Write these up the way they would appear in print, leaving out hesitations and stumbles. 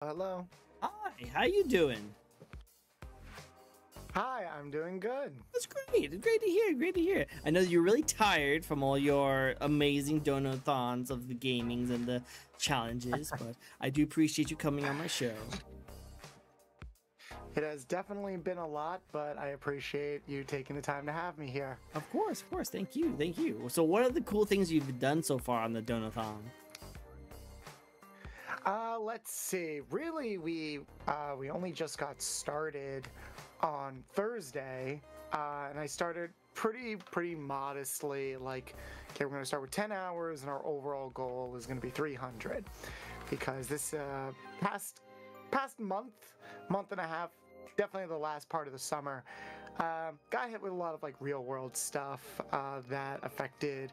Hello. Hi, how you doing? Hi, I'm doing good. That's great. Great to hear. Great to hear. I know you're really tired from all your amazing donathons of the gamings and the challenges, but I do appreciate you coming on my show. It has definitely been a lot, but I appreciate you taking the time to have me here. Of course, of course. Thank you. Thank you. So what are the cool things you've done so far on the donathon? Let's see. Really, we only just got started on Thursday, and I started pretty modestly. Like, okay, we're gonna start with 10 hours, and our overall goal is gonna be 300, because this past month and a half, definitely the last part of the summer, got hit with a lot of like real world stuff that affected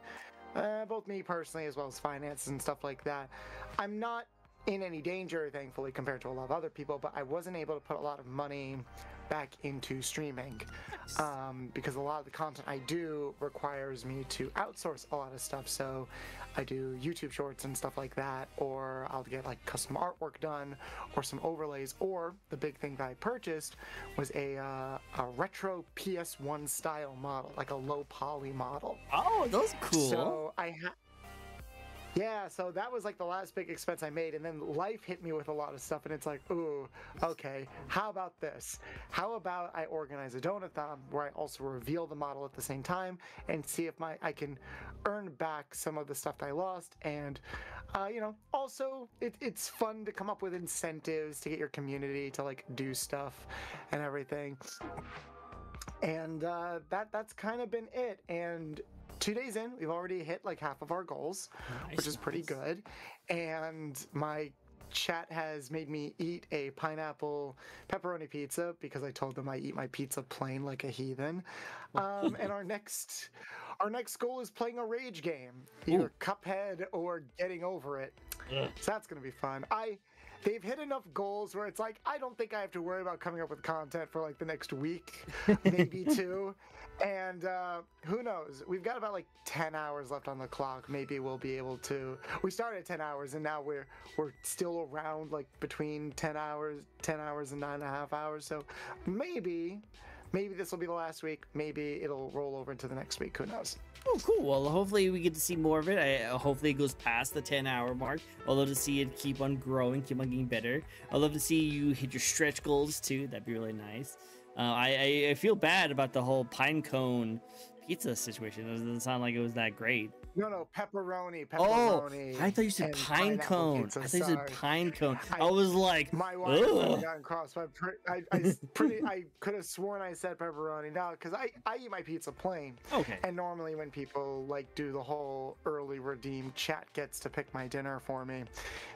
both me personally as well as finances and stuff like that. I'm not in any danger, thankfully, compared to a lot of other people, but I wasn't able to put a lot of money back into streaming because a lot of the content I do requires me to outsource a lot of stuff. So I do YouTube shorts and stuff like that, or I'll get like custom artwork done or some overlays, or the big thing that I purchased was a retro PS1 style model, like a low poly model. Oh, those are cool. So yeah, so that was like the last big expense I made, and then life hit me with a lot of stuff, and it's like, ooh, okay, how about this? How about I organize a donathon where I also reveal the model at the same time and see if I can earn back some of the stuff that I lost, and also it's fun to come up with incentives to get your community to like do stuff and everything. And that's kind of been it. And 2 days in, we've already hit like half of our goals, Nice, which is pretty nice. good. And my chat has made me eat a pineapple pepperoni pizza because I told them I eat my pizza plain like a heathen. And our next goal is playing a rage game, either Cuphead or Getting Over It. Ugh. So that's gonna be fun. They've hit enough goals where it's like I don't think I have to worry about coming up with content for like the next week, maybe two. And who knows? We've got about like 10 hours left on the clock. Maybe we'll be able to. We started at 10 hours, and now we're still around like between 10 hours and 9.5 hours. So maybe this will be the last week. Maybe it'll roll over into the next week. Who knows? Oh, cool. Well, hopefully we get to see more of it. Hopefully it goes past the 10-hour mark. I'd love to see it keep on growing, keep on getting better. I'd love to see you hit your stretch goals too. That'd be really nice. I feel bad about the whole pine cone pizza situation. It doesn't sound like it was that great. No, pepperoni. Oh, I thought you said and pine pineapple cone. pizza, I thought you said sorry. pine cone. I was like, My wife would have ugh. gotten cross. But I could have sworn I said pepperoni. No, because I eat my pizza plain. Okay. And normally when people like do the whole early redeem, chat gets to pick my dinner for me.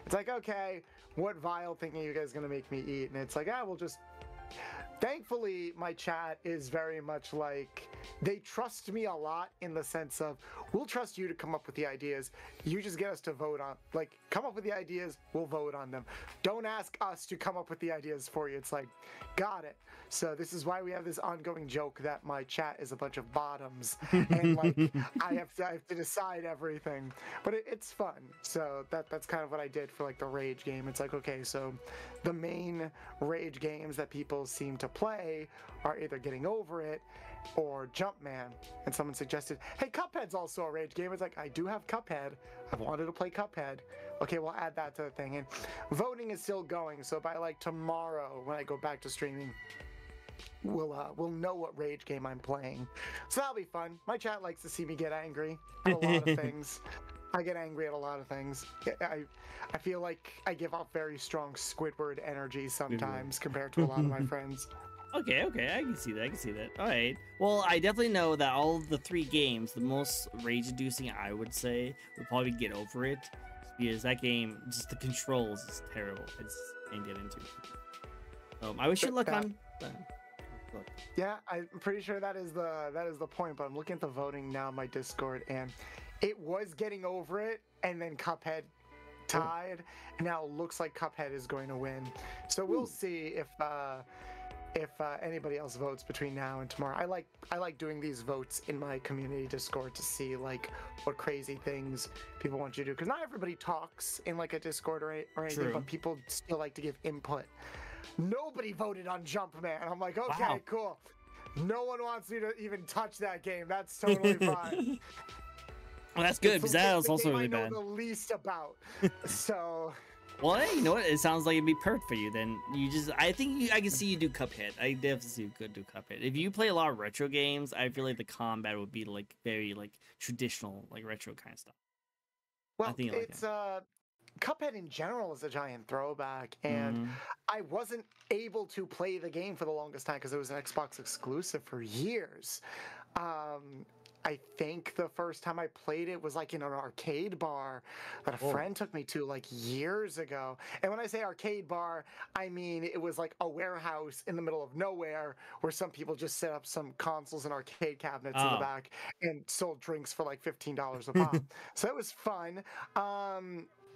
It's like, okay, what vile thing are you guys gonna make me eat? And it's like, we'll just. Thankfully, my chat is very much like they trust me a lot in the sense of we'll trust you to come up with the ideas. You just get us to vote on, like, come up with the ideas, we'll vote on them. Don't ask us to come up with the ideas for you. It's like, got it. So this is why we have this ongoing joke that my chat is a bunch of bottoms and like I have to decide everything. But it's fun. So that's kind of what I did for like the rage game. It's like, okay, so the main rage games that people seem to play are either Getting Over It or Jumpman. And someone suggested, hey, Cuphead's also a rage game. It's like, I do have Cuphead. I've wanted to play Cuphead. Okay, we'll add that to the thing. And voting is still going, so by like tomorrow when I go back to streaming, we'll know what rage game I'm playing. So that'll be fun. My chat likes to see me get angry at a lot of things. I get angry at a lot of things. I feel like I give off very strong Squidward energy sometimes compared to a lot of my friends. Okay, I can see that. All right. Well, I definitely know that all of the 3 games, the most rage-inducing, I would say, would probably Get Over It, because that game, just the controls is terrible. I just can't get into it. I wish you luck on. Look. Yeah, I'm pretty sure that is the point. But I'm looking at the voting now on my Discord, and it was Getting Over It, and then Cuphead tied, and now it looks like Cuphead is going to win. So we'll see if if anybody else votes between now and tomorrow. I like doing these votes in my community Discord to see like what crazy things people want you to do, because not everybody talks in like a Discord or anything. True. But people still like to give input. Nobody voted on Jumpman. I'm like, okay, Wow. cool. No one wants me to even touch that game. That's totally fine. Well, that's good, because that It's was the also game really I know bad. the least about. So Well, hey, you know what? It sounds like it'd be perfect for you. Then I think I can see you do Cuphead. I definitely see you could do Cuphead. If you play a lot of retro games, I feel like the combat would be like very like traditional, like retro kind of stuff. I well, think you like it's Cuphead in general is a giant throwback, and Mm. I wasn't able to play the game for the longest time because it was an Xbox exclusive for years. I think the first time I played it was like in an arcade bar that a Oh. friend took me to like years ago. And when I say arcade bar, I mean it was like a warehouse in the middle of nowhere where some people just set up some consoles and arcade cabinets in the Oh. back and sold drinks for like $15 a pop. So it was fun.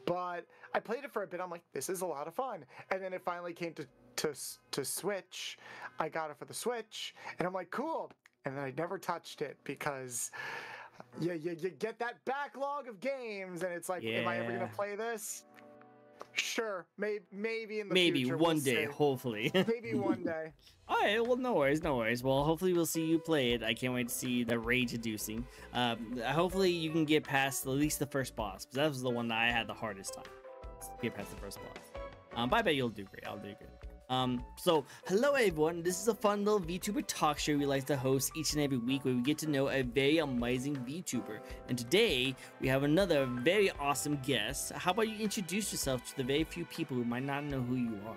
But I played it for a bit. I'm like, this is a lot of fun. And then it finally came to Switch. I got it for the Switch, and I'm like, cool. And then I never touched it because you get that backlog of games, and it's like, am I ever Yeah. gonna play this? Sure, maybe in the Maybe future. one we'll day, see. hopefully. Maybe one day. All right, well, no worries, no worries. Well, hopefully we'll see you play it. I can't wait to see the rage-inducing. Hopefully you can get past at least the first boss, because that was the one that I had the hardest time. Get past the first boss. But I bet you'll do great. I'll do good. So hello everyone, this is a fun little VTuber talk show we like to host each and every week where we get to know a very amazing VTuber. And today we have another very awesome guest. How about you introduce yourself to the very few people who might not know who you are?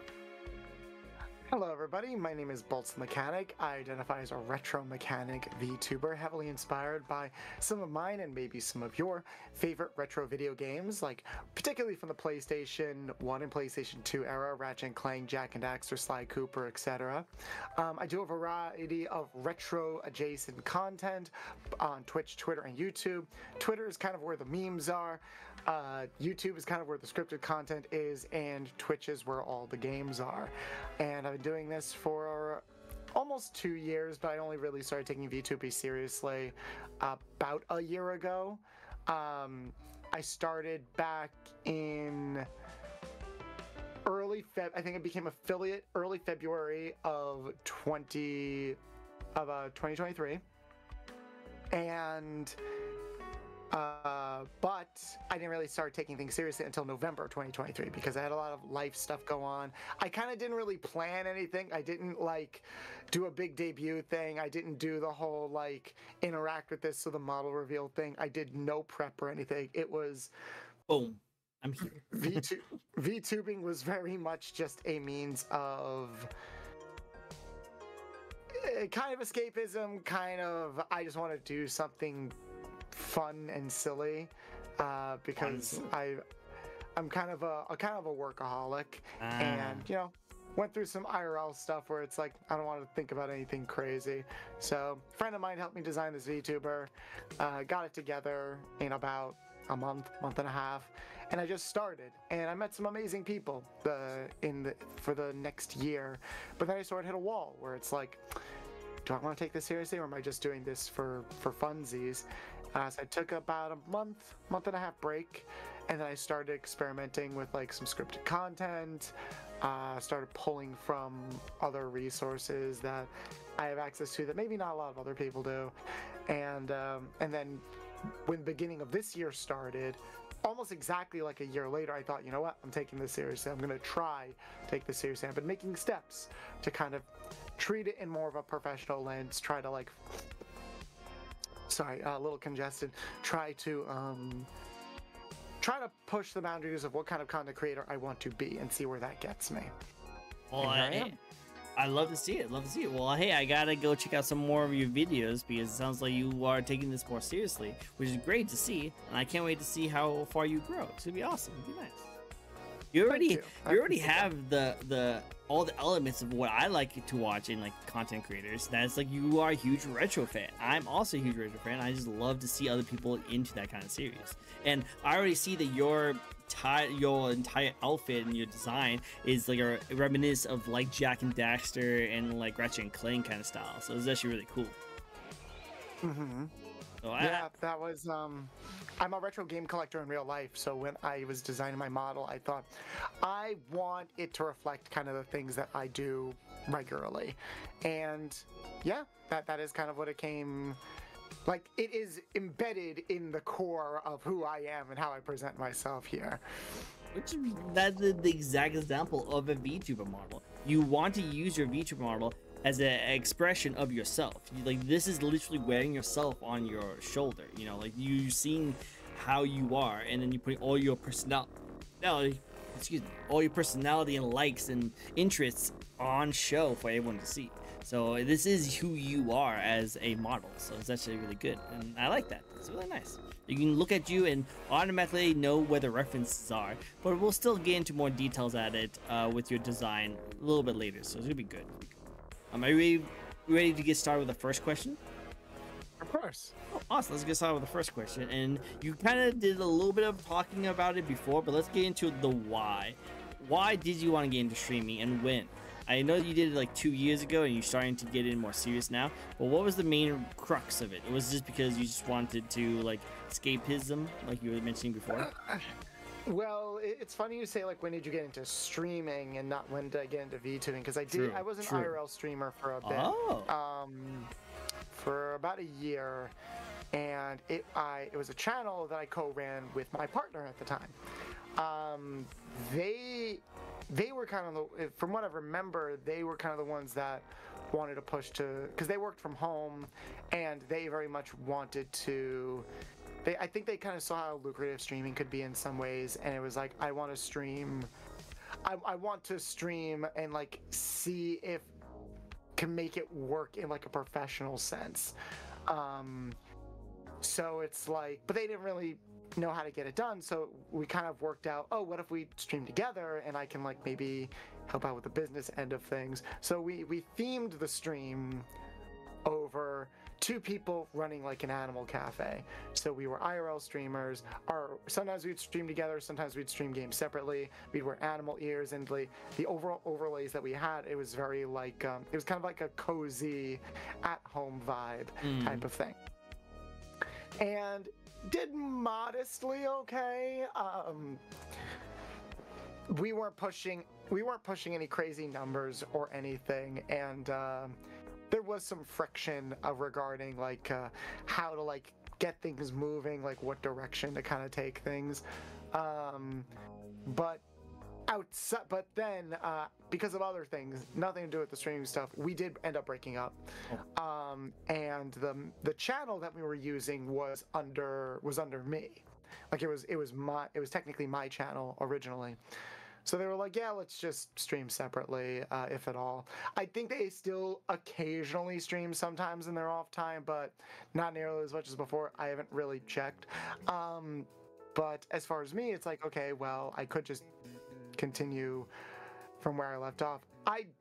Hello everybody, my name is Bolts the Mechanic. I identify as a retro mechanic VTuber, heavily inspired by some of mine and maybe some of your favorite retro video games, like particularly from the PlayStation 1 and PlayStation 2 era, Ratchet & Clank, Jak and Daxter, Sly Cooper, etc. I do a variety of retro adjacent content on Twitch, Twitter, and YouTube. Twitter is kind of where the memes are. YouTube is kind of where the scripted content is, and Twitch is where all the games are. And I've been doing this for almost 2 years, but I only really started taking VTuber seriously about a year ago. I started back in I think I became affiliate early February of 2023, and but I didn't really start taking things seriously until November 2023 because I had a lot of life stuff go on. I kind of didn't really plan anything. I didn't like do a big debut thing. I didn't do the whole like interact with this so the model reveal thing. I did no prep or anything. It was Boom, I'm here. VTubing was very much just a means of kind of escapism, kind of I just want to do something fun and silly because I'm kind of a workaholic, and went through some IRL stuff where it's like I don't want to think about anything crazy. So a friend of mine helped me design this VTuber, got it together in about a month and a half, and I just started, and I met some amazing people for the next year. But then I sort of hit a wall where it's like, do I want to take this seriously, or am I just doing this for funsies? So I took about a month and a half break, and then I started experimenting with like some scripted content. Started pulling from other resources that I have access to that maybe not a lot of other people do, and then when the beginning of this year started, almost exactly like a year later, I thought, you know what, I'm taking this seriously. I'm gonna try to take this seriously. I've been making steps to kind of treat it in more of a professional lens. Try to like. Sorry, a little congested. Try to push the boundaries of what kind of content creator I want to be and see where that gets me. Well, And I love to see it. Love to see it. Well, hey, I gotta go check out some more of your videos because it sounds like you are taking this more seriously, which is great to see. And I can't wait to see how far you grow. It's gonna be awesome. It'll be nice. You already have the all the elements of what I like to watch in like content creators. That's like you are a huge retro fan. I'm also a huge retro fan. I just love to see other people into that kind of series. And I already see that your your entire outfit and your design is like a reminiscent of like Jack and Daxter and like Ratchet and Clank kind of style. So it's actually really cool. Mm-hmm. So Yeah, that was I'm a retro game collector in real life, so when I was designing my model, I thought I want it to reflect kind of the things that I do regularly. And yeah, that is kind of what it came like. It is embedded in the core of who I am and how I present myself here. Which that's the exact example of a VTuber model. You want to use your VTuber model as an expression of yourself. Like this is literally wearing yourself on your shoulder. You know, like you seeing how you are, and then you put all your all your personality and likes and interests on show for everyone to see. So this is who you are as a model. So it's actually really good, and I like that. It's really nice. You can look at you and automatically know where the references are, but we'll still get into more details at it with your design a little bit later. So it's gonna be good. Are you ready to get started with the first question? Of course. Oh, awesome. Let's get started with the first question. And you kind of did a little bit of talking about it before, but let's get into the why. Why did you want to get into streaming, and when? I know you did it like 2 years ago and you're starting to get in more serious now, but what was the main crux of it? It was just because you just wanted to like escapism, like you were mentioning before? Well, it's funny you say like when did you get into streaming and not when did I get into VTubing, because I was an IRL streamer for a bit. For about a year, and it was a channel that I co-ran with my partner at the time. They were kind of the, from what I remember, they were kind of the ones that wanted to push to, because they worked from home and they very much wanted to. I think they kind of saw how lucrative streaming could be in some ways, and it was like, I want to stream. I want to stream and like see if can make it work in like a professional sense. So it's like, but they didn't really know how to get it done. So we kind of worked out, oh, what if we stream together and I can like maybe help out with the business end of things. So we themed the stream over two people running like an animal cafe. So we were IRL streamers, or sometimes we'd stream together, sometimes we'd stream games separately. We'd wear animal ears, and the overall overlays that we had, it was very like, it was kind of like a cozy at-home vibe type of thing. And did modestly okay. We weren't pushing any crazy numbers or anything, and there was some friction regarding like how to like get things moving, like what direction to kind of take things. But then because of other things, nothing to do with the streaming stuff, we did end up breaking up. And the channel that we were using was under me. Like it was technically my channel originally. So they were like, yeah, let's just stream separately, if at all. I think they still occasionally stream sometimes in their off time, but not nearly as much as before. I haven't really checked. But as far as me, it's like, okay, well, I could just continue from where I left off. It's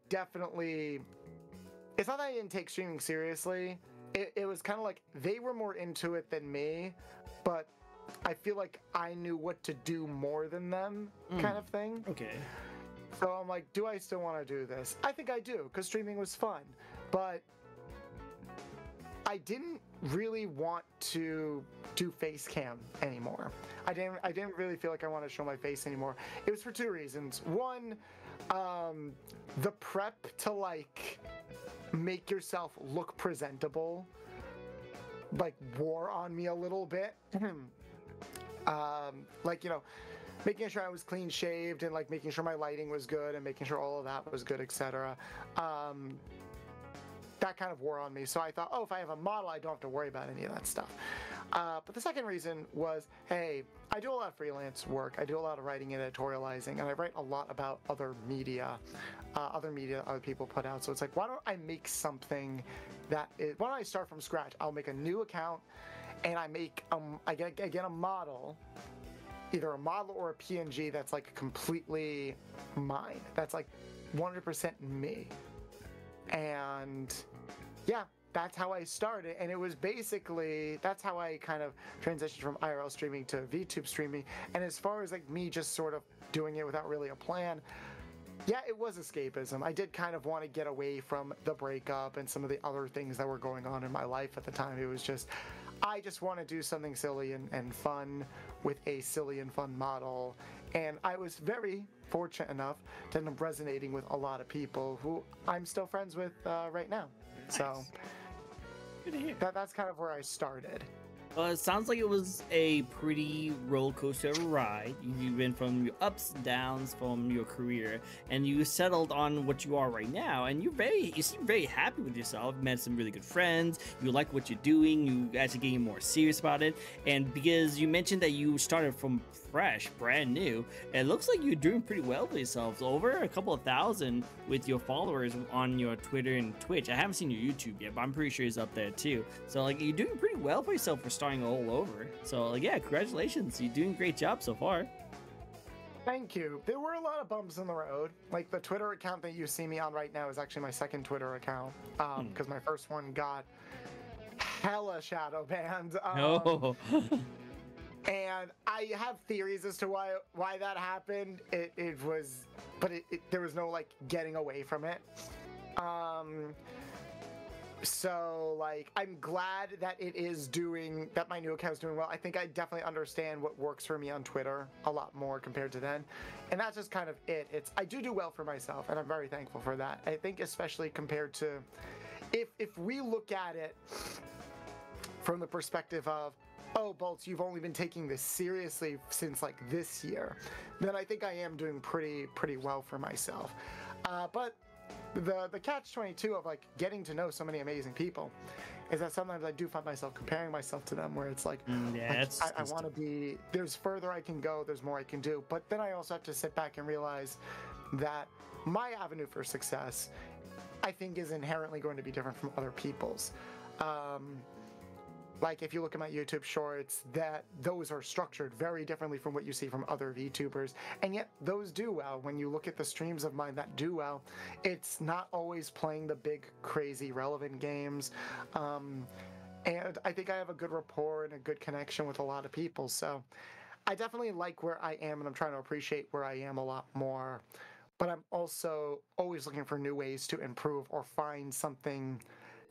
not that I didn't take streaming seriously. It was kind of like they were more into it than me, but I feel like I knew what to do more than them, kind of thing. Okay. So I'm like, do I still want to do this? I think I do, because streaming was fun. But I didn't really want to do face cam anymore. I didn't really feel like I wanted to show my face anymore. It was for two reasons. One, the prep to like make yourself look presentable like wore on me a little bit. Like, you know, making sure I was clean shaved and like making sure my lighting was good and making sure all of that was good, etc. That kind of wore on me. So I thought, oh, if I have a model, I don't have to worry about any of that stuff. But the second reason was, hey, I do a lot of freelance work. I do a lot of writing and editorializing, and I write a lot about other media other people put out. So it's like, why don't I make something why don't I start from scratch? I'll make a new account, and I get a model, either a model or a PNG that's like completely mine. That's like 100% me. And yeah, that's how I started, and it was basically that's how I kind of transitioned from IRL streaming to VTube streaming. And as far as like me just sort of doing it without really a plan, yeah, it was escapism. I did kind of want to get away from the breakup and some of the other things that were going on in my life at the time. It was just, I just want to do something silly and fun with a silly and fun model. And I was very fortunate enough to end up resonating with a lot of people who I'm still friends with right now. Nice. So Good to hear. that's kind of where I started. Well, it sounds like it was a pretty roller coaster ride. You've been from your ups and downs from your career, and you settled on what you are right now. And you seem very happy with yourself. Met some really good friends. You like what you're doing. You guys are getting more serious about it. And because you mentioned that you started from fresh, brand new, it looks like you're doing pretty well for yourselves. Over a couple of thousand with your followers on your Twitter and Twitch. I haven't seen your YouTube yet, but I'm pretty sure it's up there too. So like you're doing pretty well for yourself for starting all over. So like, yeah, congratulations. You're doing a great job so far. Thank you. There were a lot of bumps in the road. Like the Twitter account that you see me on right now is actually my second Twitter account because my first one got hella shadow banned. No. And I have theories as to why that happened. It was, but there was no like getting away from it. So like I'm glad that that my new account is doing well. I think I definitely understand what works for me on Twitter a lot more compared to then. And that's just kind of it. I do well for myself, and I'm very thankful for that. I think especially compared to if we look at it from the perspective of, oh, Bolts, you've only been taking this seriously since like this year, then I think I am doing pretty well for myself. But the catch-22 of like getting to know so many amazing people is that sometimes I do find myself comparing myself to them, where it's like, I want to be, there's further I can go, there's more I can do. But then I also have to sit back and realize that my avenue for success, I think, is inherently going to be different from other people's. Like if you look at my YouTube shorts, those are structured very differently from what you see from other VTubers, and yet those do well. When you look at the streams of mine that do well, it's not always playing the big, crazy, relevant games. And I think I have a good rapport and a good connection with a lot of people. So I definitely like where I am, and I'm trying to appreciate where I am a lot more. But I'm also always looking for new ways to improve or find something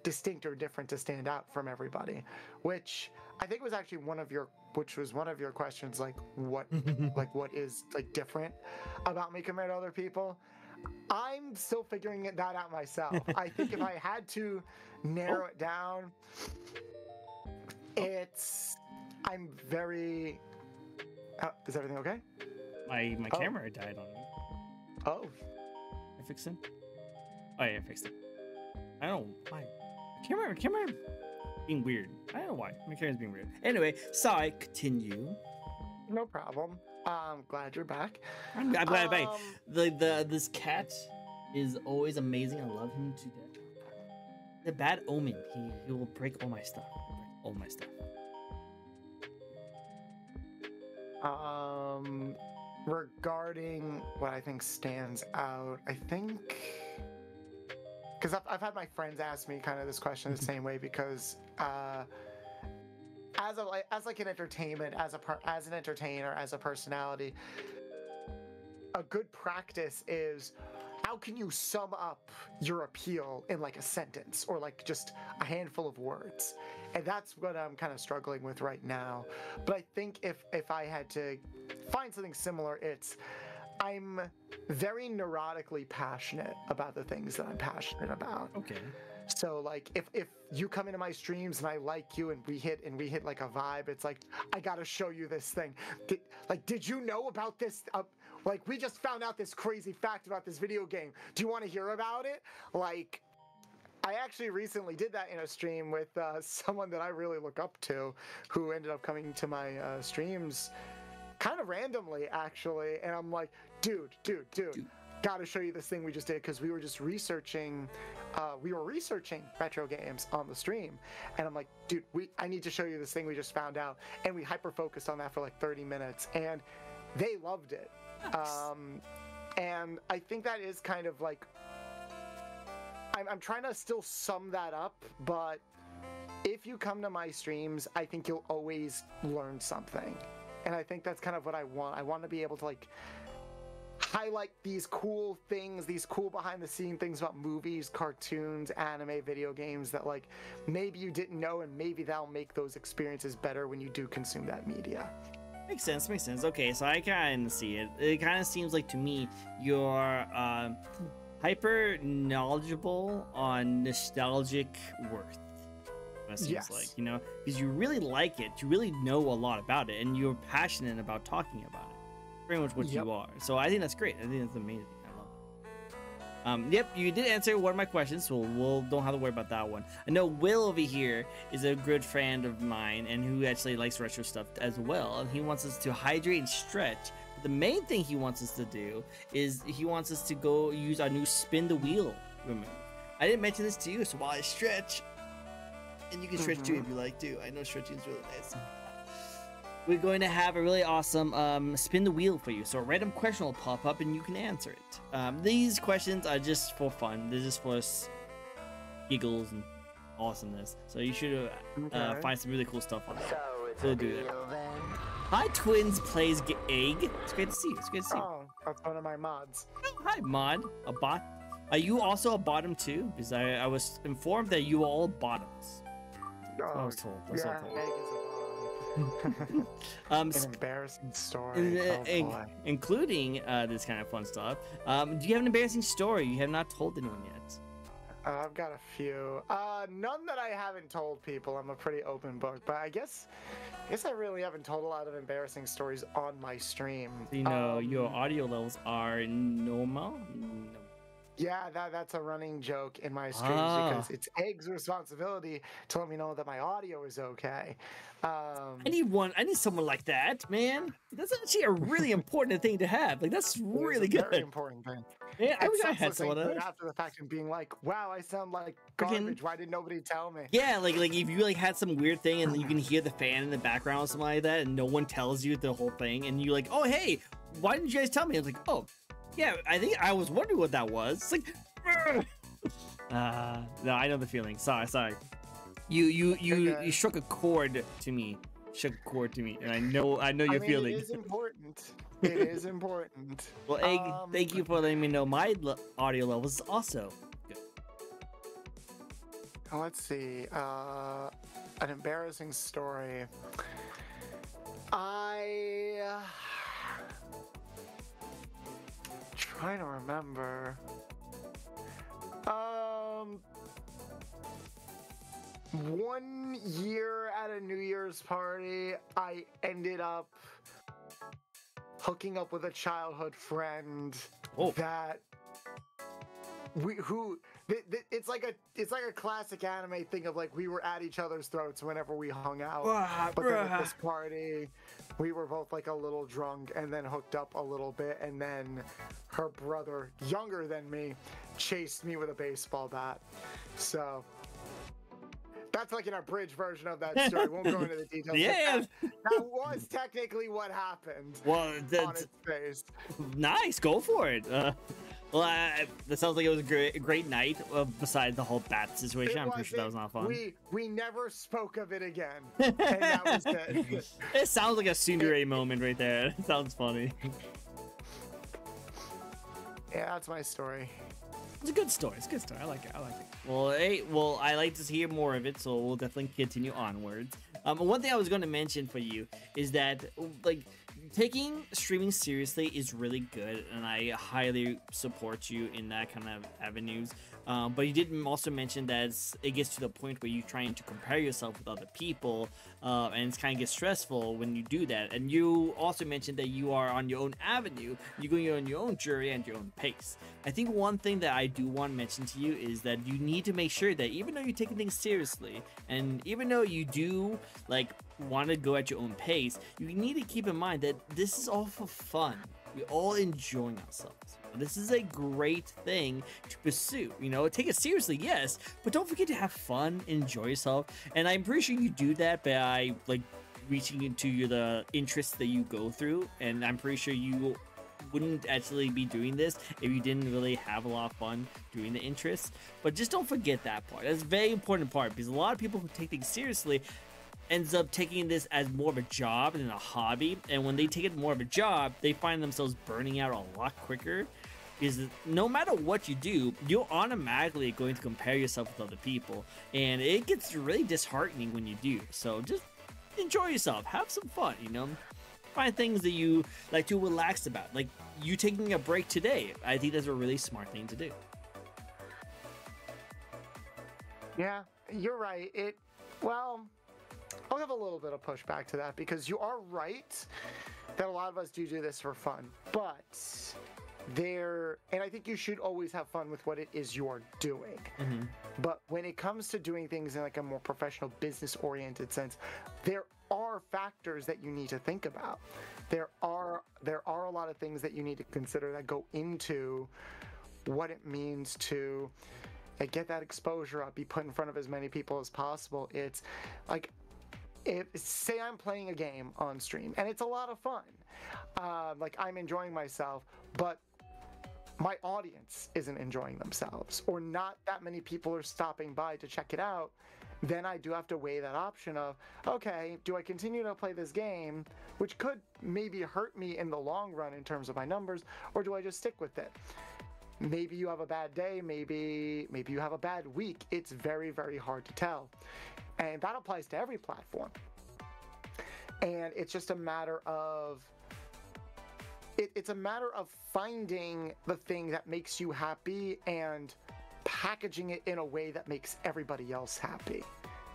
distinct or different to stand out from everybody, which I think was actually one of your questions, like what what is like different about me compared to other people. I'm still figuring that out myself. I think if I had to narrow it down, I'm very is everything okay? My camera died on me. Oh, I fixed it. Oh yeah, I fixed it. I don't know why. Camera being weird. I don't know why. My camera's being weird. Anyway, sorry, continue. no problem. I'm glad you're back. I'm glad I'm back. This cat is always amazing. I love him to death. The bad omen. He will break all my stuff. All my stuff. Regarding what I think stands out, I think, because I've had my friends ask me kind of this question the same way, because as an entertainment, as an entertainer, as a personality, a good practice is, how can you sum up your appeal in like a sentence or like just a handful of words? And that's what I'm kind of struggling with right now. But I think if I had to find something similar, I'm very neurotically passionate about the things that I'm passionate about. Okay. So like if you come into my streams and I like you and we hit like a vibe, it's like, I gotta show you this thing. Did you know about this? Like, we just found out this crazy fact about this video game. Do you want to hear about it? Like, I actually recently did that in a stream with someone that I really look up to, who ended up coming to my streams kind of randomly, actually. And I'm like, dude, gotta show you this thing we just did, because we were just researching retro games on the stream. And I'm like, dude, I need to show you this thing we just found out. And we hyper focused on that for like 30 minutes, and they loved it. Nice. And I think that is kind of like, I'm trying to still sum that up, but if you come to my streams, I think you'll always learn something. And I think that's kind of what I want. I want to be able to like highlight these cool things, these cool behind the scene things about movies, cartoons, anime, video games that like maybe you didn't know, and maybe that'll make those experiences better when you do consume that media. Makes sense, makes sense. Okay, so I kind of see it. It kind of seems like to me you're hyper knowledgeable on nostalgic worth. That seems Yes. like, you know, because you really like it, you really know a lot about it, and you're passionate about talking about it. Pretty much what you are. So I think that's great. I think that's amazing. I love it. Yep, you did answer one of my questions, so we'll don't have to worry about that one. I know Will over here is a good friend of mine and who actually likes retro stuff as well, and he wants us to hydrate and stretch. But the main thing he wants us to do is he wants us to go use our new spin the wheel remove. I didn't mention this to you, so while I stretch, and you can stretch too if you like to. I know stretching is really nice. We're going to have a really awesome spin the wheel for you. So a random question will pop up and you can answer it. These questions are just for fun. They're just for giggles and awesomeness. So you should find some really cool stuff on there. So we'll do that. Hi, Twins plays Egg. It's great to see you. It's great to see you. Oh, that's one of my mods. Oh, hi, mod. A bot. Are you also a bottom too? Because I was informed that you are all bottoms. Oh, I was told. That's what I was told. Egg is a an embarrassing story, including this kind of fun stuff. Do you have an embarrassing story you have not told anyone yet? I've got a few. None that I haven't told people. I'm a pretty open book, but I guess I really haven't told a lot of embarrassing stories on my stream. You know, your audio levels are normal. Yeah, that's a running joke in my streams because it's Egg's responsibility to let me know that my audio is okay. I need someone like that, man. That's actually a really important thing to have. Like, that's really good. Very important thing. Yeah, I wish I had someone after the fact and being like, "Wow, I sound like garbage. Why did nobody tell me?" Yeah, like if you like had some weird thing and you can hear the fan in the background or something like that, and no one tells you the whole thing, and you're like, "Oh, hey, why didn't you guys tell me?" I was like, "Oh, yeah, I think I was wondering what that was." It's like, no, I know the feeling. Sorry. You struck a chord to me. And I know your feeling. It is important. It is important. Well, Egg, thank you for letting me know my audio levels also good. Let's see. An embarrassing story. Trying to remember. One year at a New Year's party, I ended up hooking up with a childhood friend that it's like a classic anime thing of like we were at each other's throats whenever we hung out. But then at this party, we were both like a little drunk and then hooked up a little bit, and then her brother, younger than me, chased me with a baseball bat. So that's like an abridged version of that story. Won't go into the details. Yeah, that was technically what happened. Well, on its face. Nice, go for it. Well, that sounds like it was a great night. Besides the whole bat situation, I'm pretty sure that was not fun. We never spoke of it again, and that was it. It sounds like a tsundere moment right there. It sounds funny. Yeah, that's my story. It's a good story. It's a good story. I like it. Well, hey, I like to hear more of it, so we'll definitely continue onwards. One thing I was going to mention for you is that, like, taking streaming seriously is really good, and I highly support you in that kind of avenues. But you did also mention that it gets to the point where you're trying to compare yourself with other people, and it kind of gets stressful when you do that. And you also mentioned that you are on your own avenue, you're going on your own journey and your own pace. I think one thing that I do want to mention to you is that you need to make sure that even though you're taking things seriously, and even though you do like want to go at your own pace, you need to keep in mind that this is all for fun. We're all enjoying ourselves. This is a great thing to pursue. You know, take it seriously, yes, but don't forget to have fun, enjoy yourself. And I'm pretty sure you do that by like reaching into the interests that you go through. And I'm pretty sure you wouldn't actually be doing this if you didn't really have a lot of fun doing the interests. But just don't forget that part. That's a very important part, because a lot of people who take things seriously ends up taking this as more of a job than a hobby, and when they take it more of a job, they find themselves burning out a lot quicker, because no matter what you do, you're automatically going to compare yourself with other people, and it gets really disheartening when you do. So just enjoy yourself, have some fun, you know, find things that you like to relax about, like you taking a break today. I think that's a really smart thing to do. Yeah, you're right. Well, I'll give a little bit of pushback to that, because you are right that a lot of us do this for fun, but and I think you should always have fun with what it is you are doing. But when it comes to doing things in like a more professional, business oriented sense, there are factors that you need to think about. There are a lot of things that you need to consider that go into what it means to get that exposure up, be put in front of as many people as possible. It's like, say I'm playing a game on stream and it's a lot of fun, like I'm enjoying myself, but my audience isn't enjoying themselves, or not that many people are stopping by to check it out, then I do have to weigh that option of, okay, do I continue to play this game, which could maybe hurt me in the long run in terms of my numbers, or do I just stick with it? Maybe you have a bad day, maybe you have a bad week. It's very, very hard to tell. And that applies to every platform. And it's just a matter of, it's a matter of finding the thing that makes you happy and packaging it in a way that makes everybody else happy.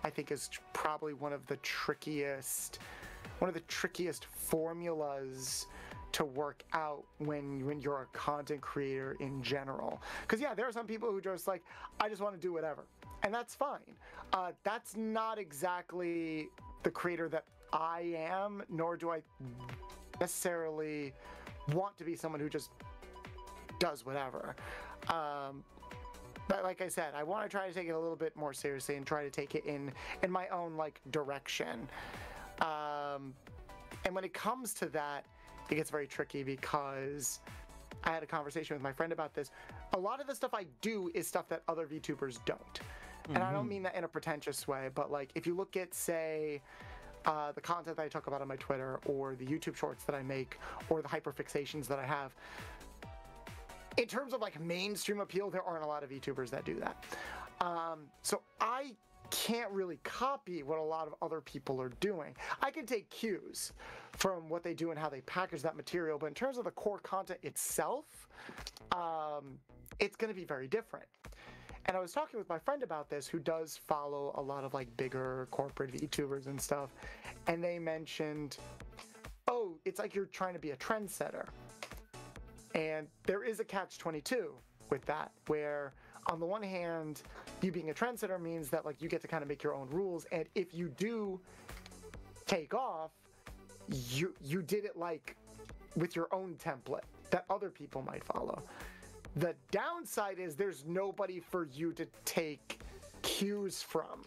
I think is probably one of the trickiest formulas to work out when you're a content creator in general. Because yeah, there are some people who just like, I just want to do whatever, and that's fine. That's not exactly the creator that I am, nor do I necessarily want to be someone who just does whatever. But like I said, I want to try to take it a little bit more seriously and try to take it in my own like direction. And when it comes to that, it gets very tricky, because I had a conversation with my friend about this. A lot of the stuff I do is stuff that other VTubers don't. And I don't mean that in a pretentious way, but like if you look at, say, the content that I talk about on my Twitter, or the YouTube shorts that I make, or the hyperfixations that I have, in terms of like mainstream appeal, there aren't a lot of VTubers that do that. So I can't really copy what a lot of other people are doing. I can take cues from what they do and how they package that material, but in terms of the core content itself, it's going to be very different. And I was talking with my friend about this, who does follow a lot of like bigger corporate VTubers and stuff, and they mentioned, oh, it's like you're trying to be a trendsetter. And there is a catch-22 with that, where on the one hand, you being a trendsetter means that like you get to kind of make your own rules, and if you do take off, you did it like with your own template that other people might follow. The downside is there's nobody for you to take cues from.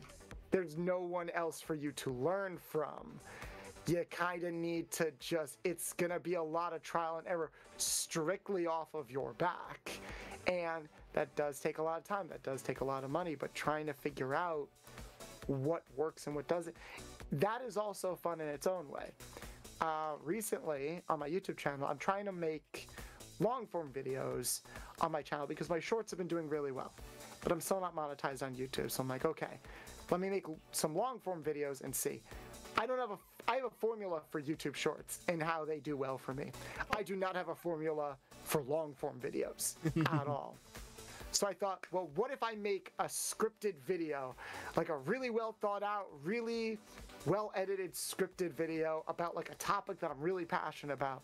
There's no one else for you to learn from. You kind of need to it's going to be a lot of trial and error strictly off of your back. And that does take a lot of time. That does take a lot of money. But trying to figure out what works and what doesn't, that is also fun in its own way. Recently, on my YouTube channel, I'm trying to make long-form videos on my channel, because my shorts have been doing really well. But I'm still not monetized on YouTube. So I'm like, okay, let me make some long-form videos and see. I have a formula for YouTube shorts and how they do well for me. I do not have a formula for long-form videos at all. So I thought, well, what if I make a scripted video, like a really well thought out, really well edited scripted video about like a topic that I'm really passionate about.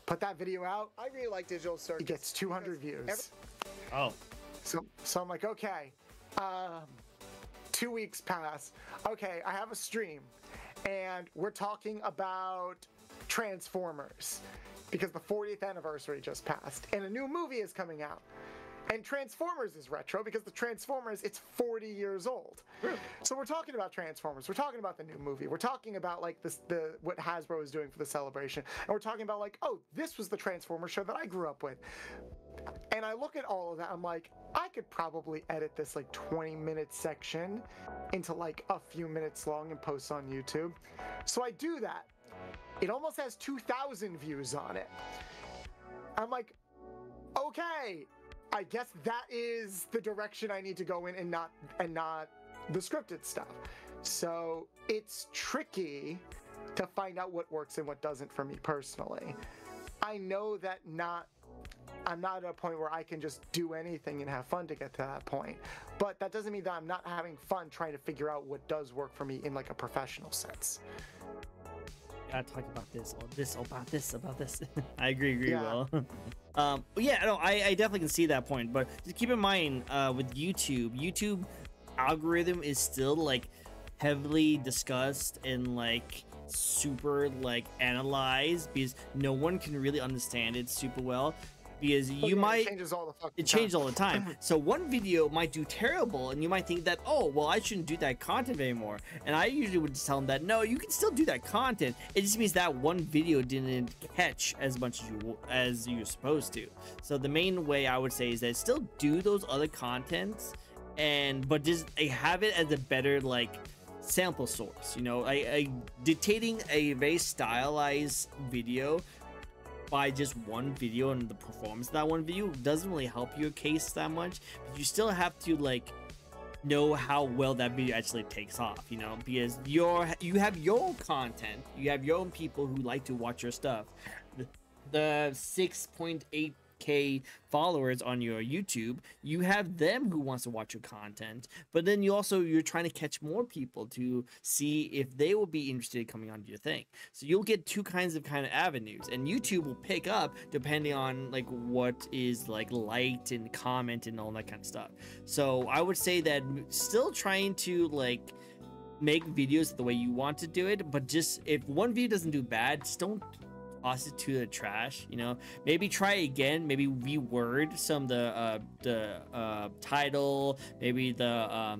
Put that video out. I really like digital circus. It gets 200 views. Oh. So I'm like, okay, 2 weeks pass. Okay, I have a stream, and we're talking about Transformers, because the 40th anniversary just passed, and a new movie is coming out. And Transformers is retro because the Transformers, it's 40 years old. True. So we're talking about Transformers. We're talking about the new movie. We're talking about like what Hasbro is doing for the celebration. And we're talking about like, oh, this was the Transformers show that I grew up with. And I look at all of that, I'm like, I could probably edit this like 20-minute section into like a few minutes long and post on YouTube. So I do that. It almost has 2,000 views on it. I'm like, okay, I guess that is the direction I need to go in, and not the scripted stuff. So it's tricky to find out what works and what doesn't for me personally. I know that I'm not at a point where I can just do anything and have fun to get to that point. But that doesn't mean that I'm not having fun trying to figure out what does work for me in like a professional sense. Gotta talk about this. I agree Yeah. well. But yeah, no, I definitely can see that point, but just keep in mind with YouTube algorithm is still like heavily discussed and like super like analyzed, because no one can really understand it super well, because you might it changes all the time. So one video might do terrible and you might think that, oh well, I shouldn't do that content anymore. And I usually would just tell them that no, you can still do that content, it just means that one video didn't catch as much as you're supposed to. So the main way I would say is that still do those other contents, but just have it as a better like sample source, you know. I dictating a very stylized video by just one video and the performance of that one video doesn't really help your case that much, but you still have to like know how well that video actually takes off, you know, because you have your own content, you have your own people who like to watch your stuff. The 6.8K followers on your YouTube, you have them who wants to watch your content, but then you're trying to catch more people to see if they will be interested in coming onto your thing. So you'll get two kinds of avenues, and YouTube will pick up depending on like what is like liked and comment and all that kind of stuff. So I would say that still trying to like make videos the way you want to do it, but just if one video doesn't do bad, just don't toss it to the trash, you know. Maybe try again, maybe reword some of the title, maybe the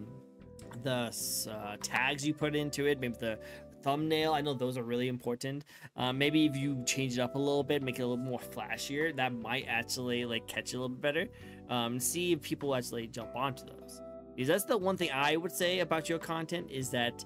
tags you put into it, maybe the thumbnail. I know those are really important. Maybe if you change it up a little bit, make it a little more flashier, that might actually like catch it a little bit better. See if people actually jump onto those, because that's the one thing I would say about your content, is that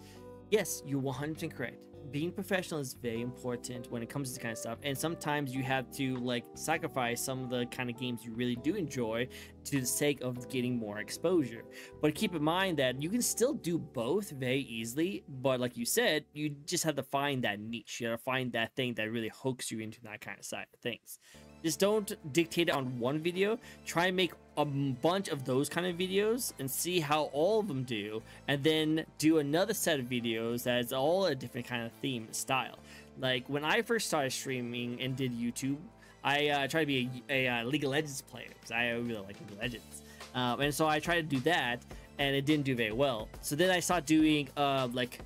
yes, you're 100% correct. Being professional is very important when it comes to this kind of stuff, and sometimes you have to like sacrifice some of the kind of games you really do enjoy to the sake of getting more exposure. But keep in mind that you can still do both very easily, but like you said, you just have to find that niche. You have to find that thing that really hooks you into that kind of side of things. Just don't dictate it on one video. Try and make a bunch of those kind of videos and see how all of them do, and then do another set of videos that is all a different kind of theme and style. Like when I first started streaming and did YouTube, I tried to be a League of Legends player because I really like League of Legends, and so I tried to do that, and it didn't do very well. So then I started doing like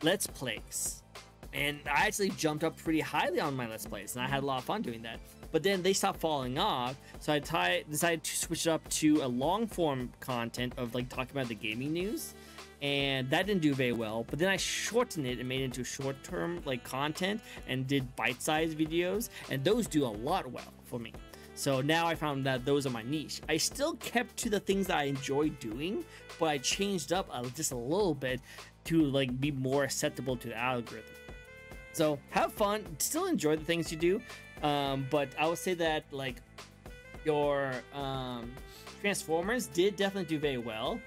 Let's Plays, and I actually jumped up pretty highly on my Let's Plays, and I had a lot of fun doing that. But then they stopped falling off, so I decided to switch it up to a long form content of like talking about the gaming news, and that didn't do very well. But then I shortened it and made it into short term like content and did bite-sized videos, and those do a lot well for me. So now I found that those are my niche. I still kept to the things that I enjoy doing, but I changed up just a little bit to like be more acceptable to the algorithm. So have fun, still enjoy the things you do. But I would say that like your Transformers did definitely do very well.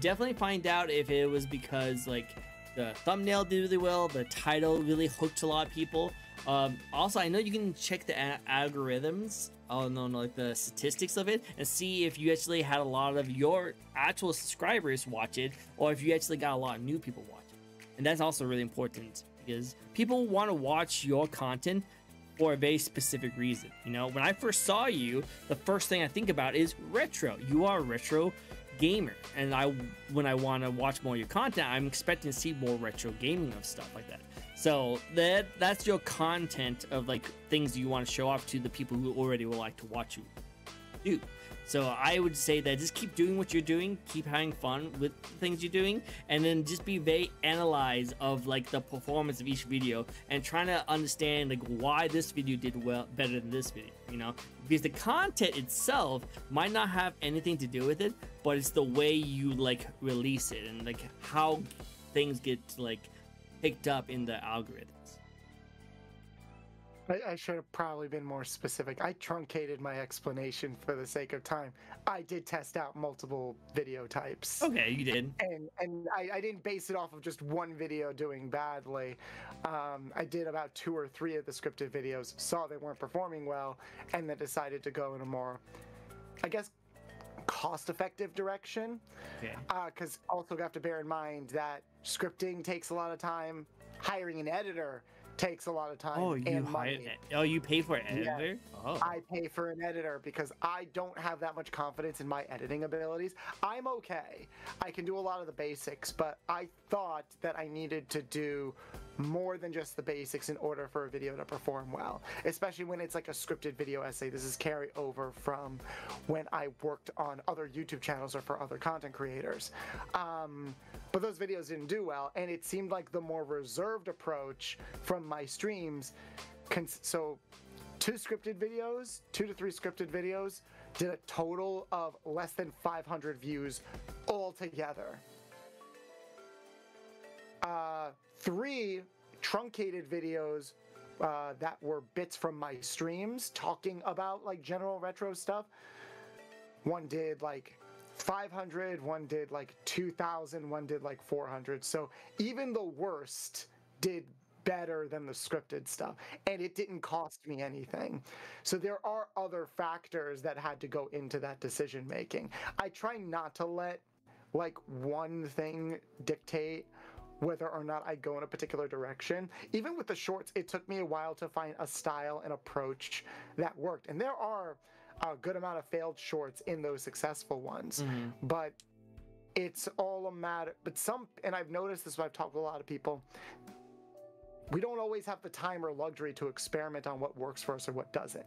Definitely find out if it was because like the thumbnail did really well, the title really hooked a lot of people. Also, I know you can check the algorithms, like the statistics of it, and see if you actually had a lot of your actual subscribers watch it, or if you actually got a lot of new people watch it. And that's also really important, because people want to watch your content for a very specific reason. You know, when I first saw you, the first thing I think about is retro. You are a retro gamer, and when I want to watch more of your content, I'm expecting to see more retro gaming of stuff like that. So that's your content of like things you want to show off to the people who already would like to watch you do. So I would say that just keep doing what you're doing, keep having fun with the things you're doing, and then just be very analyzed of like the performance of each video and trying to understand like why this video did better than this video, you know, because the content itself might not have anything to do with it, but it's the way you like release it and like how things get like picked up in the algorithms. I should have probably been more specific. I truncated my explanation for the sake of time. I did test out multiple video types. Okay, you did. And I didn't base it off of just one video doing badly. I did about 2 or 3 of the scripted videos, saw they weren't performing well, and then decided to go in a more, I guess, cost-effective direction. Okay. Because also you have to bear in mind that scripting takes a lot of time. Hiring an editor takes a lot of time and money. You pay for an editor? Yeah. Oh. I pay for an editor because I don't have that much confidence in my editing abilities. I'm okay. I can do a lot of the basics, but I thought that I needed to do more than just the basics in order for a video to perform well, especially when it's like a scripted video essay. This is carry over from when I worked on other YouTube channels or for other content creators. But those videos didn't do well, and it seemed like the more reserved approach from my streams, so 2 to 3 scripted videos did a total of less than 500 views altogether. 3 truncated videos that were bits from my streams talking about like general retro stuff. One did like 500, one did like 2,000, one did like 400. So even the worst did better than the scripted stuff, and it didn't cost me anything. So there are other factors that had to go into that decision making. I try not to let like one thing dictate whether or not I go in a particular direction. Even with the shorts, it took me a while to find a style and approach that worked. And there are a good amount of failed shorts in those successful ones. But it's all a matter, and I've noticed this when I've talked to a lot of people, we don't always have the time or luxury to experiment on what works for us or what doesn't.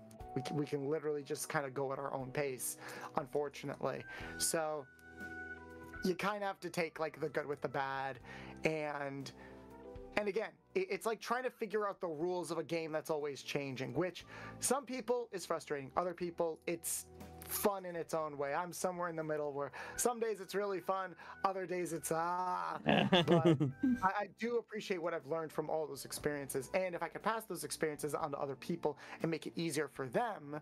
We can literally just kind of go at our own pace, unfortunately. So you kind of have to take like the good with the bad, and again, it's like trying to figure out the rules of a game that's always changing, which some people is frustrating. Other people, it's fun in its own way. I'm somewhere in the middle where some days it's really fun, other days it's but I do appreciate what I've learned from all those experiences, and if I can pass those experiences on to other people and make it easier for them,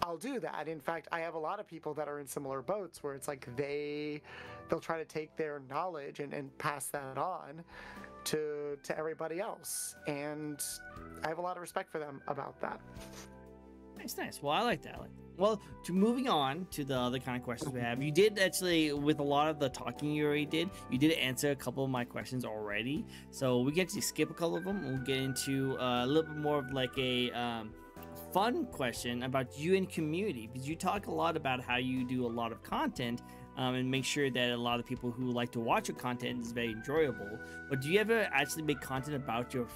I'll do that. In fact, I have a lot of people that are in similar boats where it's like they'll try to take their knowledge and pass that on to everybody else, and I have a lot of respect for them about that. Nice. Well, I like that. Well, moving on to the other kind of questions we have, you did actually, with a lot of the talking you already did, you did answer a couple of my questions already. So we get to skip a couple of them. We'll get into a little bit more of like a fun question about you and community, because you talk a lot about how you do a lot of content and make sure that a lot of people who like to watch your content is very enjoyable. But do you ever actually make content about your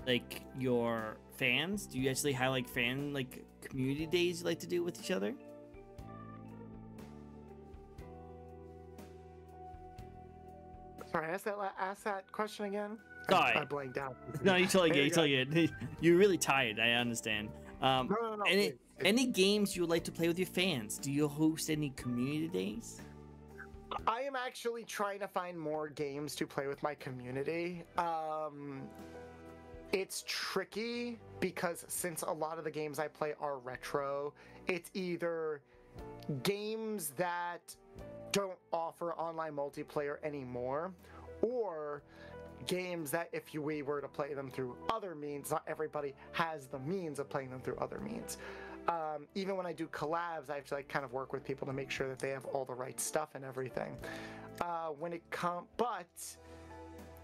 like your fans? Do you actually have like community days you like to do with each other? Sorry, ask that question again. Sorry, I blanked out. No, you totally get. You're really tired. I understand. No, any games you would like to play with your fans? Do you host any community days? I am actually trying to find more games to play with my community. It's tricky because since a lot of the games I play are retro, it's either games that don't offer online multiplayer anymore, or games that if we were to play them through other means, not everybody has the means of playing them through other means. Even when I do collabs, I have to like kind of work with people to make sure that they have all the right stuff and everything. But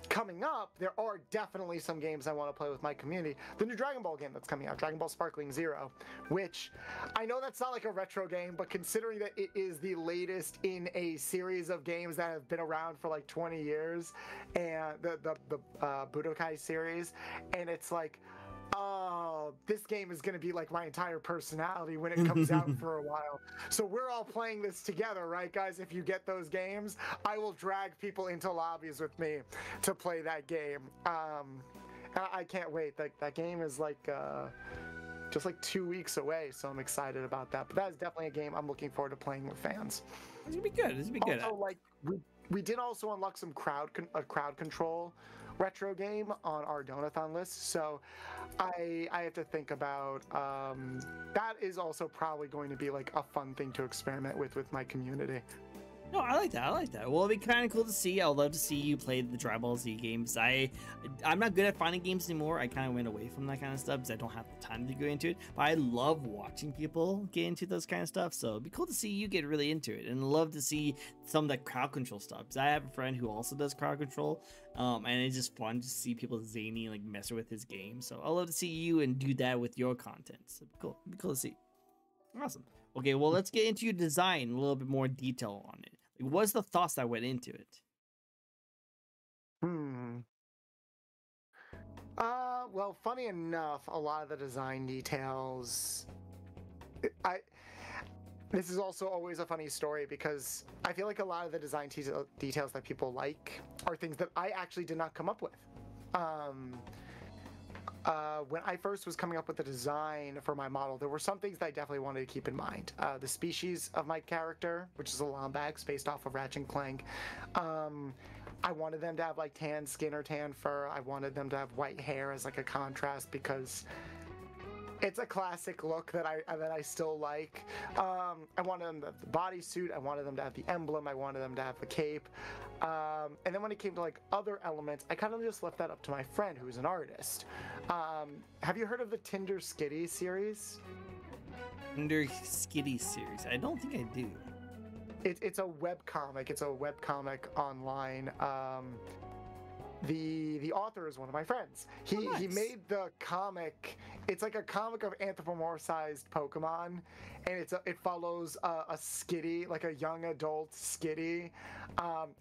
coming up, there are definitely some games I want to play with my community. The new Dragon Ball game that's coming out, Dragon Ball Sparkling Zero, which I know that's not like a retro game, but considering that it is the latest in a series of games that have been around for like 20 years, and the Budokai series, and it's like oh, this game is going to be like my entire personality when it comes out for a while. So we're all playing this together, right, guys? If you get those games, I will drag people into lobbies with me to play that game. I can't wait. That game is like just like 2 weeks away, so I'm excited about that. But that is definitely a game I'm looking forward to playing with fans. This would be good. This would be good. Also, like we did also unlock some crowd control retro game on our Donathon list, so I have to think about that is also probably going to be like a fun thing to experiment with my community. No, I like that. I like that. Well, it'd be kind of cool to see. I would love to see you play the Dry Ball Z games. I'm not good at finding games anymore. I kind of went away from that kind of stuff because I don't have the time to go into it. But I love watching people get into those kind of stuff. So it'd be cool to see you get really into it, and love to see some of that crowd control stuff. Because I have a friend who also does crowd control, and it's just fun to see people zany and like mess with his game. So I love to see you and do that with your content. So it'd be cool. It'd be cool to see. Awesome. Okay, well, let's get into your design, a little bit more detail on it. What's the thoughts that went into it? Well, funny enough, a lot of the design details, this is also always a funny story because I feel like a lot of the design details that people like are things that I actually did not come up with. When I first was coming up with the design for my model, there were some things that I definitely wanted to keep in mind. The species of my character, which is a Lombax based off of Ratchet and Clank. I wanted them to have like tan skin or tan fur. I wanted them to have white hair as like a contrast because it's a classic look that I still like. I wanted them to have the bodysuit. I wanted them to have the emblem. I wanted them to have the cape. And then when it came to like other elements, I kind of just left that up to my friend who's an artist. Have you heard of the Tinder Skitty series? Tinder Skitty series? I don't think I do. It's a webcomic. It's a webcomic online. The author is one of my friends. He made the comic. It's like a comic of anthropomorphized Pokemon, and it follows a Skitty, like a young adult Skitty,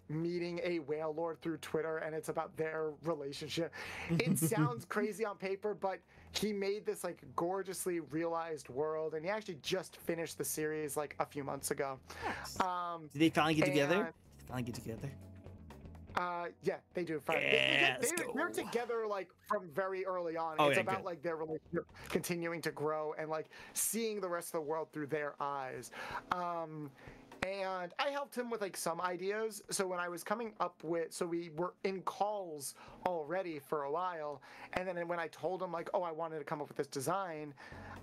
meeting a whale lord through Twitter, and it's about their relationship. It sounds crazy on paper, but he made this like gorgeously realized world, and he actually just finished the series like a few months ago. Did they finally get together? Yeah, they do. They're together like from very early on. It's about like their relationship continuing to grow and like seeing the rest of the world through their eyes. And I helped him with like some ideas. So when I was coming up with, so we were in calls already for a while. And then when I told him like, oh, I wanted to come up with this design,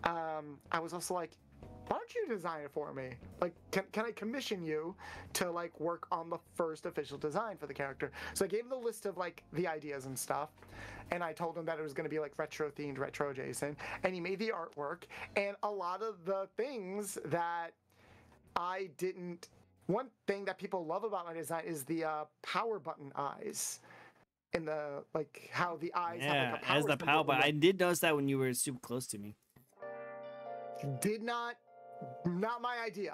I was also like, why don't you design it for me? Like, can I commission you to like work on the first official design for the character? So I gave him the list of like the ideas and stuff, and I told him that it was going to be like retro themed, retro Jason, and he made the artwork. And a lot of the things that I didn't, one thing that people love about my design is the power button eyes. In the like how the eyes have like a power. As the power button. I did notice that when you were super close to me. Not my idea.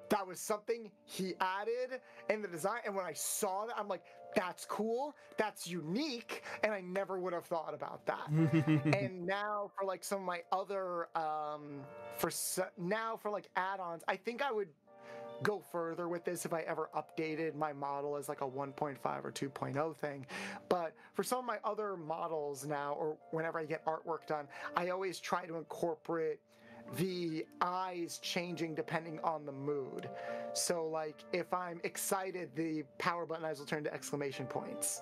That was something he added in the design, and when I saw that, I'm like, that's cool, that's unique, and I never would have thought about that. And now for like some of my other for like add-ons, I think I would go further with this if I ever updated my model as like a 1.5 or 2.0 thing. But for some of my other models now, or whenever I get artwork done, I always try to incorporate the eyes changing depending on the mood. So like if I'm excited, the power button eyes will turn to exclamation points,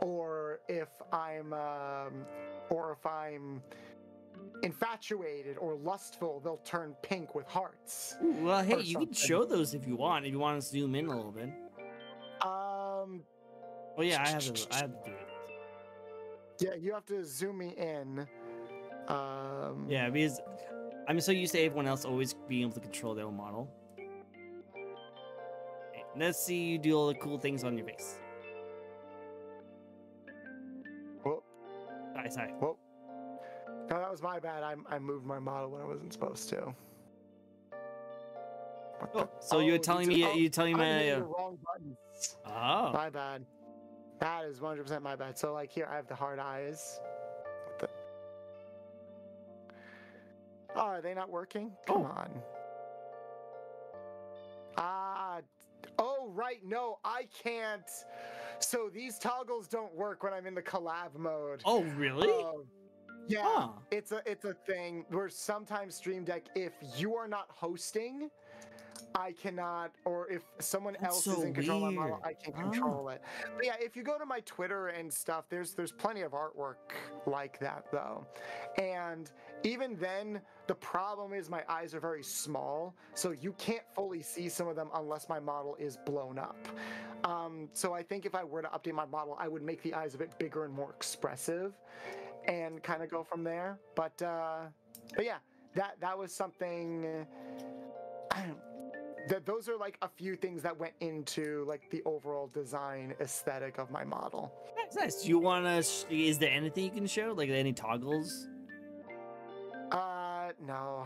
or if I'm infatuated or lustful, they'll turn pink with hearts. Well, hey, you can show those if you want to zoom in a little bit. Oh yeah, I have to do it. Yeah, you have to zoom me in. Yeah, because I'm so used to everyone else always being able to control their own model. Okay, let's see you do all the cool things on your face. Whoa. Sorry. Whoa. No, that was my bad. I moved my model when I wasn't supposed to. So you're telling me my wrong button. Oh. My bad. That is 100% my bad. So like here I have the hard eyes. Oh, are they not working? Come Oh. on. Oh, right. No, I can't. So these toggles don't work when I'm in the collab mode. Oh, really? Yeah, Huh. it's a thing where sometimes Stream Deck, if you are not hosting, I cannot, or if someone That's else so is in control of my model, weird. I can Ah. control it. But yeah, if you go to my Twitter and stuff, there's plenty of artwork like that though. And even then, the problem is my eyes are very small, so you can't fully see some of them unless my model is blown up. So I think if I were to update my model, I would make the eyes a bit bigger and more expressive, and kind of go from there. But yeah, that was something. Those are like a few things that went into like the overall design aesthetic of my model. That's nice. Do you want to? Is there anything you can show? Like any toggles? No.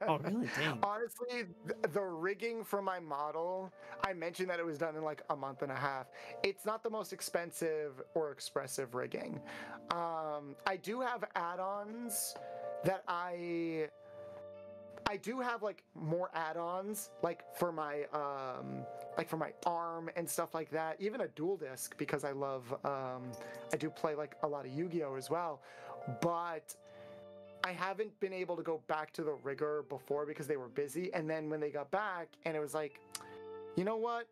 Oh, really? Dang. Honestly, the rigging for my model, I mentioned that it was done in like a month and a half. It's not the most expensive or expressive rigging. I do have add-ons that I do have like more add-ons like for my arm and stuff like that. Even a dual disc, because I love I do play like a lot of Yu-Gi-Oh as well. But I haven't been able to go back to the rigger before because they were busy, and then when they got back and it was like, you know what?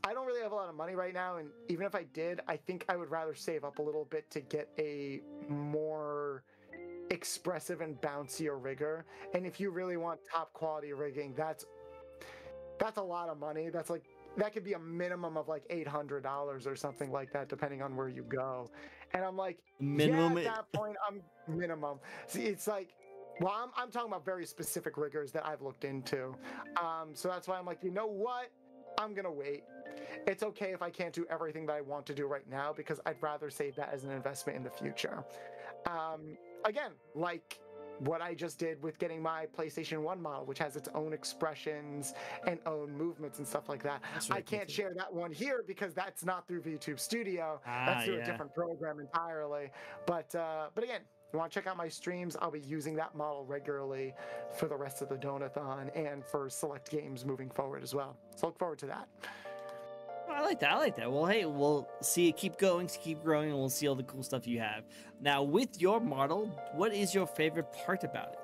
I don't really have a lot of money right now, and even if I did, I think I would rather save up a little bit to get a more expressive and bouncier rigger. And if you really want top quality rigging, that's a lot of money. That could be a minimum of like $800 or something like that, depending on where you go. And I'm like, Minimum. yeah, at that point, I'm minimum. See, it's like, well, I'm talking about very specific riggers that I've looked into. So that's why I'm like, you know what? I'm gonna wait. It's okay if I can't do everything that I want to do right now, because I'd rather save that as an investment in the future. Again, like what I just did with getting my PlayStation 1 model, which has its own expressions and own movements and stuff like that. Really I can't cool share that one here because that's not through VTube Studio. That's through a different program entirely. But again, you want to check out my streams, I'll be using that model regularly for the rest of the Donathon and for select games moving forward as well. So look forward to that. I like that. I like that. Well, hey, we'll see it keep going, keep growing, and we'll see all the cool stuff you have. Now, with your model, what is your favorite part about it?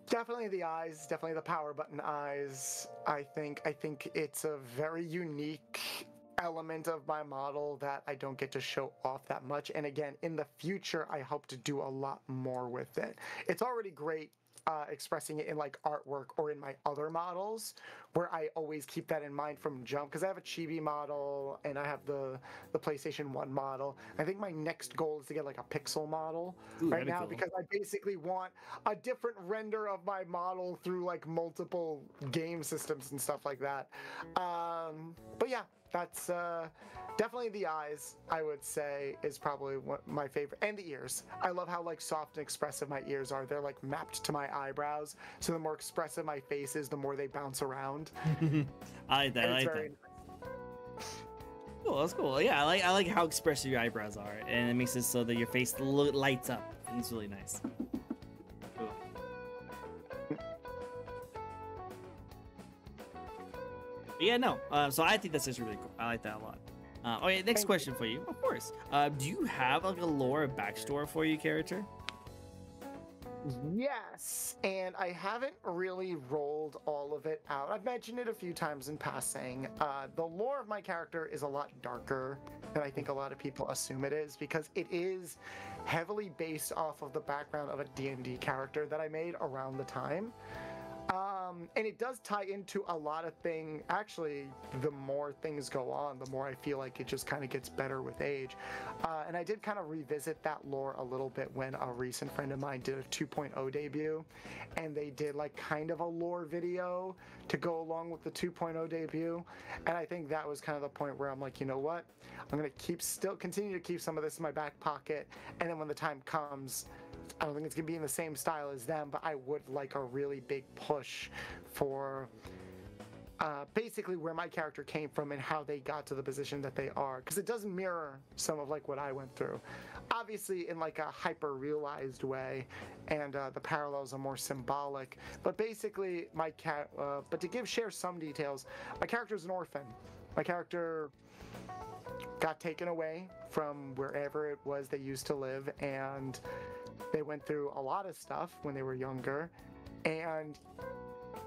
Definitely the eyes, definitely the power button eyes. I think it's a very unique element of my model that I don't get to show off that much. And again, in the future, I hope to do a lot more with it. It's already great expressing it in like artwork or in my other models, where I always keep that in mind from jump, because I have a Chibi model and I have the PlayStation 1 model. I think my next goal is to get like a pixel model right now, cool. Because I basically want a different render of my model through like multiple game systems and stuff like that. But yeah, that's definitely the eyes, I would say, is probably my favorite. And the ears. I love how like soft and expressive my ears are. They're like mapped to my eyebrows, so the more expressive my face is, the more they bounce around. I like that. I like that. Cool, that's cool. Yeah, I like how expressive your eyebrows are, and it makes it so that your face lights up. It's really nice. Cool. Yeah, no. So I think that's just really cool. I like that a lot. Okay, next question for you. Of course. Do you have like a lore or backstory for your character? Yes, and I haven't really rolled all of it out. I've mentioned it a few times in passing. The lore of my character is a lot darker than I think a lot of people assume it is, because it is heavily based off of the background of a D&D character that I made around the time. And it does tie into a lot of things. Actually, the more things go on, the more I feel like it just kind of gets better with age. And I did kind of revisit that lore a little bit when a recent friend of mine did a 2.0 debut, and they did like kind of a lore video to go along with the 2.0 debut. And I think that was kind of the point where I'm like, you know what? I'm going to continue to keep some of this in my back pocket. And then when the time comes, I don't think it's going to be in the same style as them, but I would like a really big push for basically where my character came from and how they got to the position that they are, because it does mirror some of like what I went through, obviously in like a hyper realized way, and the parallels are more symbolic. But basically but to share some details, my character is an orphan. My character got taken away from wherever it was they used to live, and they went through a lot of stuff when they were younger, and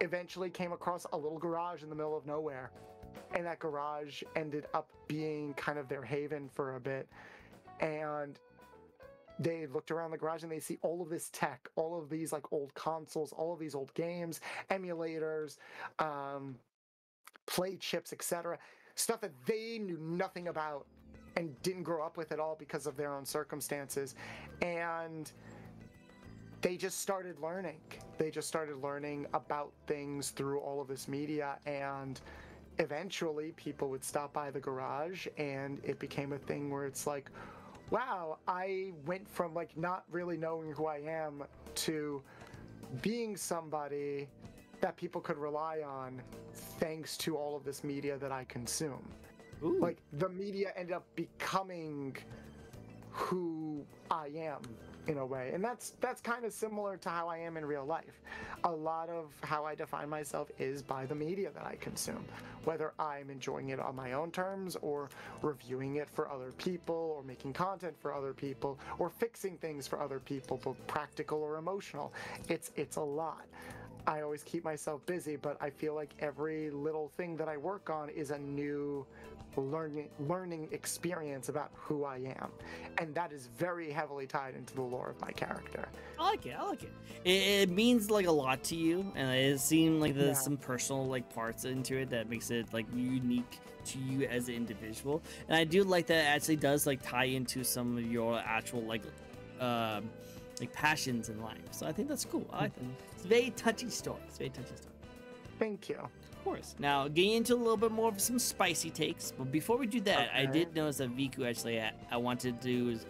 eventually came across a little garage in the middle of nowhere. And that garage ended up being kind of their haven for a bit. And they looked around the garage and they see all of this tech, all of these like old consoles, all of these old games, emulators, play chips, etc. Stuff that they knew nothing about and didn't grow up with at all because of their own circumstances. And they just started learning. They just started learning about things through all of this media, and eventually people would stop by the garage, and it became a thing where it's like, wow, I went from like not really knowing who I am to being somebody that people could rely on thanks to all of this media that I consume. Ooh. Like the media ended up becoming who I am in a way, and that's kind of similar to how I am in real life. A lot of how I define myself is by the media that I consume, whether I'm enjoying it on my own terms or reviewing it for other people or making content for other people or fixing things for other people, both practical or emotional. It's a lot. I always keep myself busy, but I feel like every little thing that I work on is a new learning experience about who I am, and that is very heavily tied into the lore of my character. I like it. I like it. It means like a lot to you, and it seems like there's some personal like parts into it that makes it like unique to you as an individual. And I do like that it actually does like tie into some of your actual like passions in life. So I think that's cool. I like that. It's a very touchy story. It's a very touchy story. Thank you. Of course. Now, getting into a little bit more of some spicy takes, but before we do that, I did notice that Viku actually I wanted to do is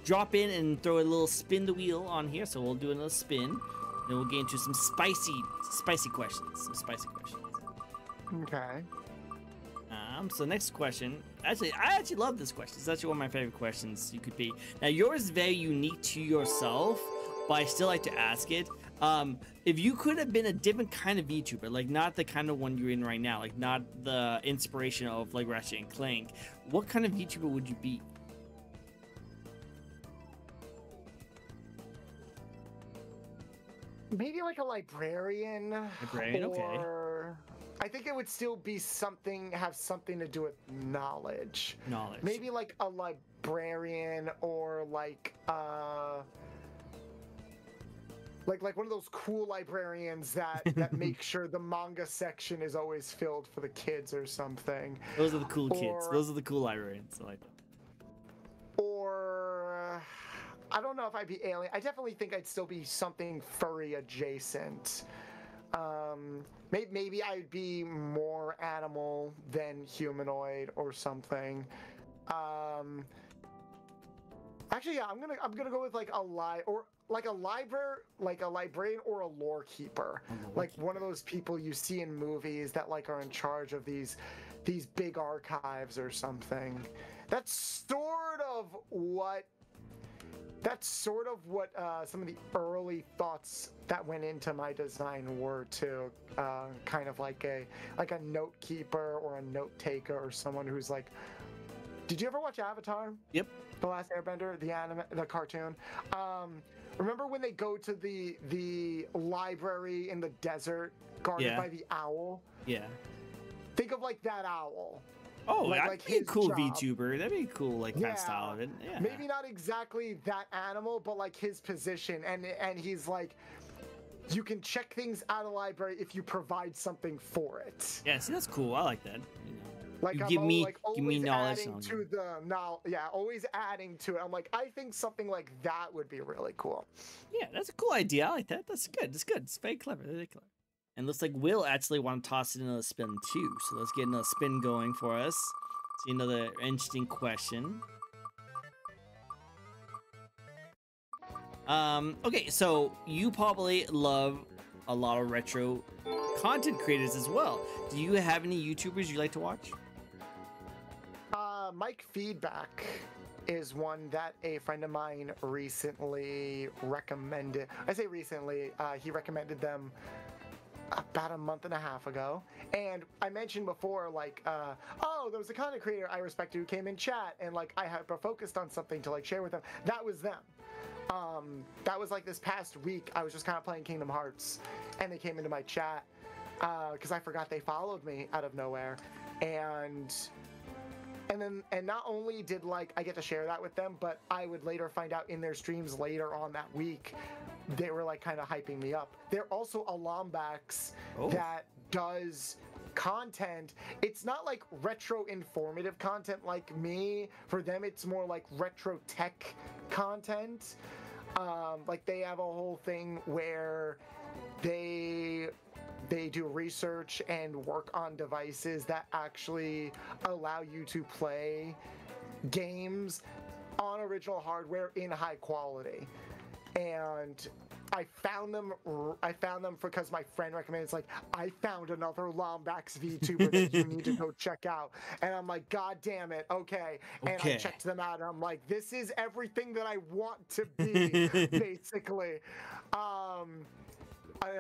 drop in and throw a little spin the wheel on here. So we'll do another spin, and we'll get into some spicy questions. Some spicy questions. Okay. So next question. Actually, I actually love this question. It's actually one of my favorite questions you could be. Now, yours is very unique to yourself, but I still like to ask it. If you could have been a different kind of VTuber, like not the kind of one you're in right now, like not the inspiration of like Ratchet and Clank, what kind of VTuber would you be? Maybe like a librarian. Librarian, okay. I think it would still be have something to do with knowledge. Knowledge. Maybe like a librarian, or like one of those cool librarians that make sure the manga section is always filled for the kids or something. Those are the cool kids. Those are the cool librarians. I like that. Or I don't know if I'd be alien. I definitely think I'd still be something furry adjacent. Maybe I'd be more animal than humanoid or something. Actually, yeah, I'm gonna go with like a librarian or a lore keeper, like one of those people you see in movies that like are in charge of these big archives or something. That's sort of what some of the early thoughts that went into my design were too. Kind of like a note keeper or a note taker, or someone who's like. Did you ever watch Avatar? Yep. The Last Airbender, the cartoon. Remember when they go to the library in the desert guarded by the owl? Yeah. Think of like that owl. Oh, that'd be a cool job. VTuber. That'd be a cool like kind of style of it. Yeah. Maybe not exactly that animal, but like his position, and he's like, you can check things out of the library if you provide something for it. Yeah, see, that's cool. I like that. You know. Like give me knowledge. Always adding to it. I'm like, I think something like that would be really cool. Yeah, that's a cool idea. I like that. That's good. It's good. It's very clever. Very clever. And looks like Will actually want to toss it another spin too. So let's get another spin going for us. See another interesting question. Okay, so you probably love a lot of retro content creators as well. Do you have any YouTubers you like to watch? Mike Feedback is one that a friend of mine recently recommended. I say recently, he recommended them about a month and a half ago. And I mentioned before, like, oh, there was a content creator I respected who came in chat, and like I hyper focused on something to like share with them. That was them. That was like this past week. I was just kind of playing Kingdom Hearts, and they came into my chat because I forgot they followed me out of nowhere, and not only did like I get to share that with them, but I would later find out in their streams later on that week, they were like kind of hyping me up. They're also a Lombax that does content. It's not like retro informative content like me. For them, it's more like retro tech content. Like they have a whole thing where they do research and work on devices that actually allow you to play games on original hardware in high quality. And I found them because my friend recommended. It's like, I found another Lombax VTuber that you need to go check out. And I'm like, God damn it, okay. And I checked them out, and I'm like, this is everything that I want to be, basically.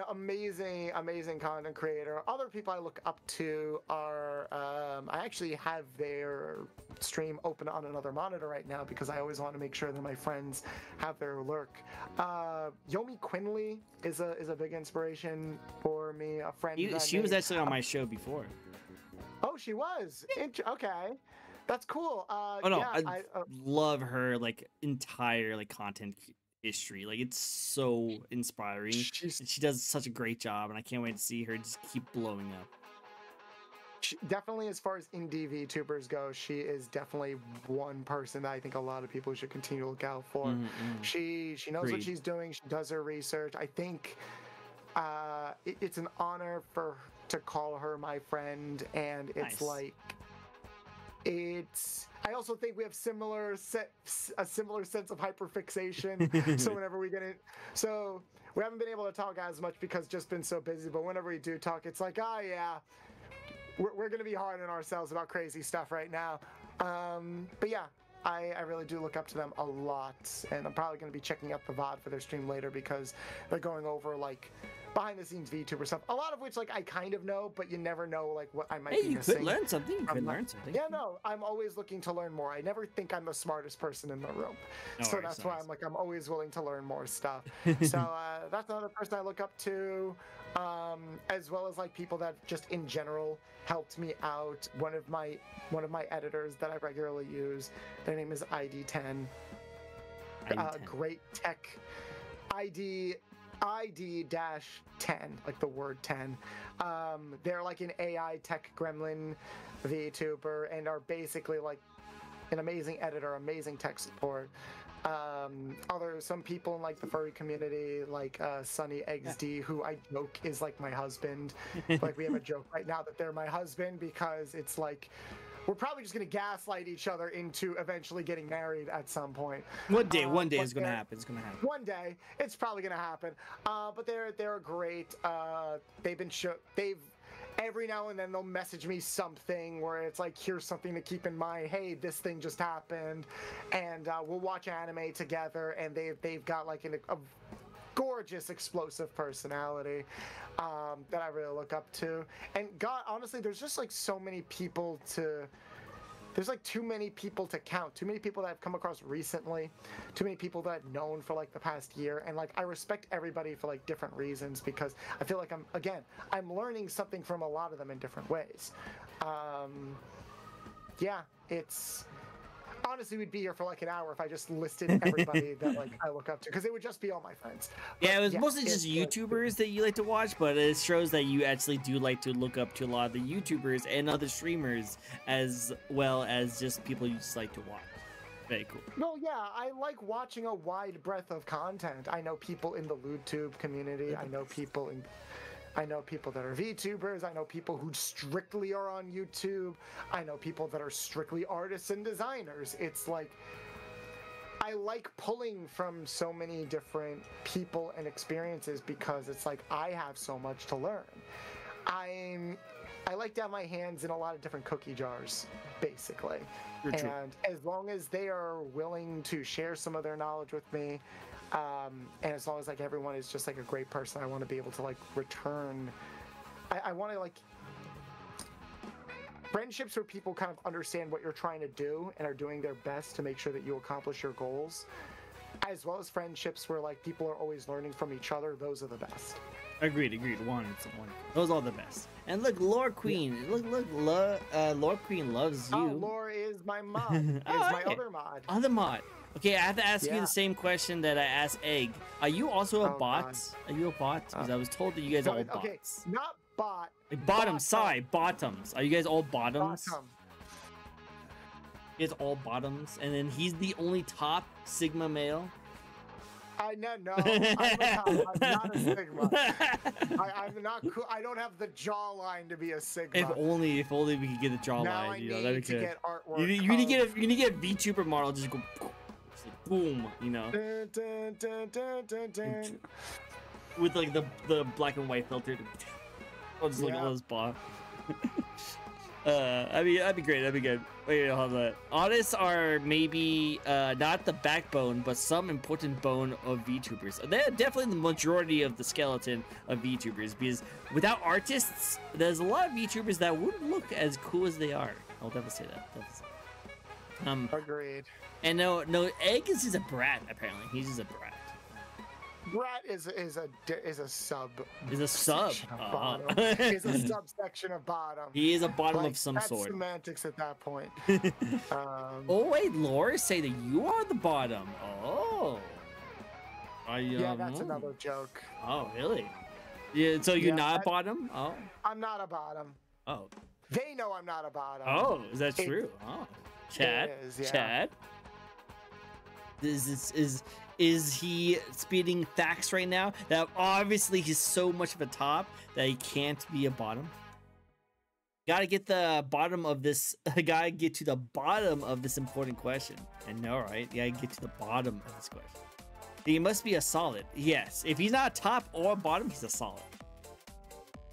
Amazing content creator. Other people I look up to are I actually have their stream open on another monitor right now because I always want to make sure that my friends have their lurk. Yomi Quinley is a big inspiration for me. A friend. She was actually on my show before. Oh, she was. Okay. That's cool. Oh no, yeah, I love her like entire like content history. Like it's so inspiring. She does such a great job, and I can't wait to see her just keep blowing up. Definitely, as far as indie VTubers go, she is definitely one person that I think a lot of people should continue to look out for. She knows what she's doing. She does her research. I think it's an honor to call her my friend, and it's like I also think we have a similar sense of hyperfixation. So whenever we get in, so we haven't been able to talk as much because just been so busy. But whenever we do talk, it's like, oh yeah, we're gonna be hard on ourselves about crazy stuff right now. But yeah, I really do look up to them a lot, and I'm probably gonna be checking out the VOD for their stream later because they're going over like behind the scenes VTuber stuff, a lot of which like I kind of know, but you never know like what I might be missing. You could learn something. Yeah, no, I'm always looking to learn more. I never think I'm the smartest person in the room, so that's why I'm always willing to learn more stuff. So that's another person I look up to, as well as like people that just in general helped me out. One of my editors that I regularly use, their name is ID10. Great tech. ID-10, like the word 10. They're like an AI tech gremlin VTuber and are basically like an amazing editor, amazing tech support. Some people in like the furry community, like Sunny XD, who I joke is like my husband. Like we have a joke right now that they're my husband because it's like we're probably just gonna gaslight each other into eventually getting married at some point. One day is gonna happen. It's gonna happen. One day, it's probably gonna happen. But they're great. They've every now and then they'll message me something where it's like, here's something to keep in mind. Hey, this thing just happened, and we'll watch anime together. And they've got like a gorgeous, explosive personality that I really look up to. And God, honestly, there's just like so many people there's like too many people to count. Too many people that I've come across recently. Too many people that I've known for like the past year. And like I respect everybody for like different reasons because I feel like I'm learning something from a lot of them in different ways. Yeah, it's honestly we'd be here for like an hour if I just listed everybody that like I look up to because it would just be all my friends. But, yeah, it was mostly just YouTubers that you like to watch, but it shows that you actually do like to look up to a lot of the YouTubers and other streamers as well as just people you just like to watch. Very cool. No, yeah, I like watching a wide breadth of content. I know people in the LootTube community. I know people that are VTubers. I know people who strictly are on YouTube. I know people that are strictly artists and designers. It's like, I like pulling from so many different people and experiences because it's like, I have so much to learn. I like to have my hands in a lot of different cookie jars, basically. True. And as long as they are willing to share some of their knowledge with me, and as long as like everyone is just like a great person, I want to be able to like return. I want to like friendships where people kind of understand what you're trying to do and are doing their best to make sure that you accomplish your goals, as well as friendships where like people are always learning from each other. Those are the best. Agreed. One. Those are the best. And look, Lore Queen. Look, Lore Queen loves you. Oh, Lore is my mod. Is my other mod. Other mod. Okay, I have to ask you Yeah. the same question that I asked Egg. Are you also a Oh, bot? God. Are you a bot? Because I was told that you guys No, are all okay, bots. not bot. Like, bottom. sorry, bottoms. Are you guys all bottoms? Bottom. You guys all bottoms, and then he's the only top Sigma male. No, I'm not a Sigma. I'm not cool. I don't have the jawline to be a Sigma. If only we could get the jawline. Now I You know, need that'd be to good. get artwork. You need to get a VTuber model. Just go, just like, boom. You know, Dun, dun, dun, dun, dun. with like the black and white filter. I'll just look at Yeah. all this bot. That'd be great. That'd be good. Wait, hold on. Audits are maybe not the backbone, but some important bone of VTubers. They're definitely the majority of the skeleton of VTubers, because without artists, there's a lot of VTubers that wouldn't look as cool as they are. I'll definitely say that. Agreed. And no, Egg is just a brat. Apparently, he's just a brat. Brat is a sub. He's a sub. section of bottom. He's a subsection of bottom. He is a bottom Like, of some that's sort. semantics at that point. Oh wait, Laura say that you are the bottom. Oh. Yeah, that's another joke. Oh, really? Yeah, so you're Yeah, not a that- bottom? Oh. I'm not a bottom. Oh. They know I'm not a bottom. Oh, is that It- true? Oh. Chad? is, yeah. Chad? Is he spitting facts right now? That obviously he's so much of a top that he can't be a bottom. Gotta get the bottom of this. Gotta get to the bottom of this important question. I know, right? You gotta get to the bottom of this question. He must be a solid. Yes. If he's not a top or a bottom, he's a solid.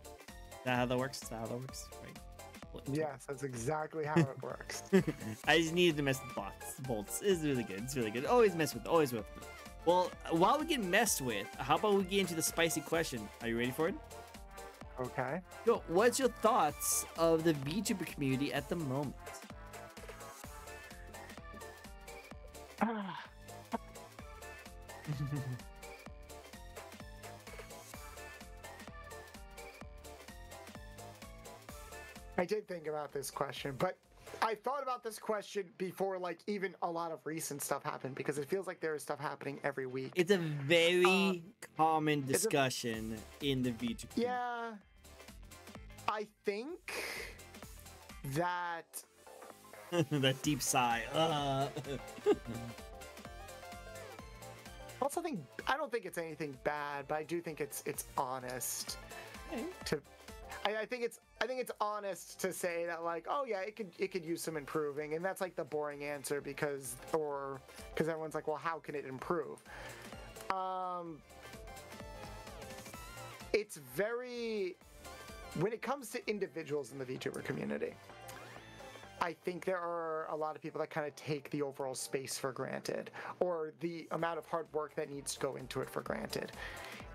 Is that how that works? Is that how that works? Right. Yes, that's exactly how it works. I just needed to mess with bolts. It's really good. It's really good. Always mess with. Always with. Well, while we get messed with, how about we get into the spicy question? Are you ready for it? Okay. Yo, what's your thoughts of the VTuber community at the moment? I did think about this question, but I thought about this question before, like, even a lot of recent stuff happened, because it feels like there is stuff happening every week. It's a very common discussion in the VTuber community. Yeah, I think that That deep sigh. also think I don't think it's anything bad, but I do think it's honest. I think it's honest to say that, like, oh yeah, it could use some improving, and that's like the boring answer because everyone's like, well, how can it improve? It's very, when it comes to individuals in the VTuber community, I think there are a lot of people that kind of take the overall space for granted, or the amount of hard work that needs to go into it for granted.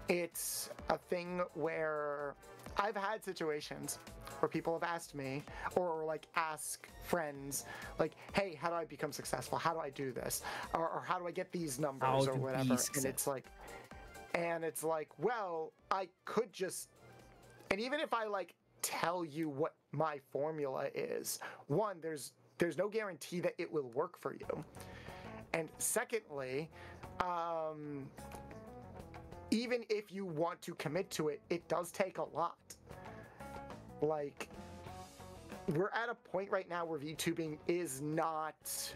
It's a thing where I've had situations where people have asked me, or like ask friends, like, hey, how do I become successful? How do I do this? Or how do I get these numbers or whatever? And it's like, well, I could just, and even if I like tell you what my formula is, one, there's no guarantee that it will work for you. And secondly, even if you want to commit to it, it does take a lot. Like, we're at a point right now where VTubing is not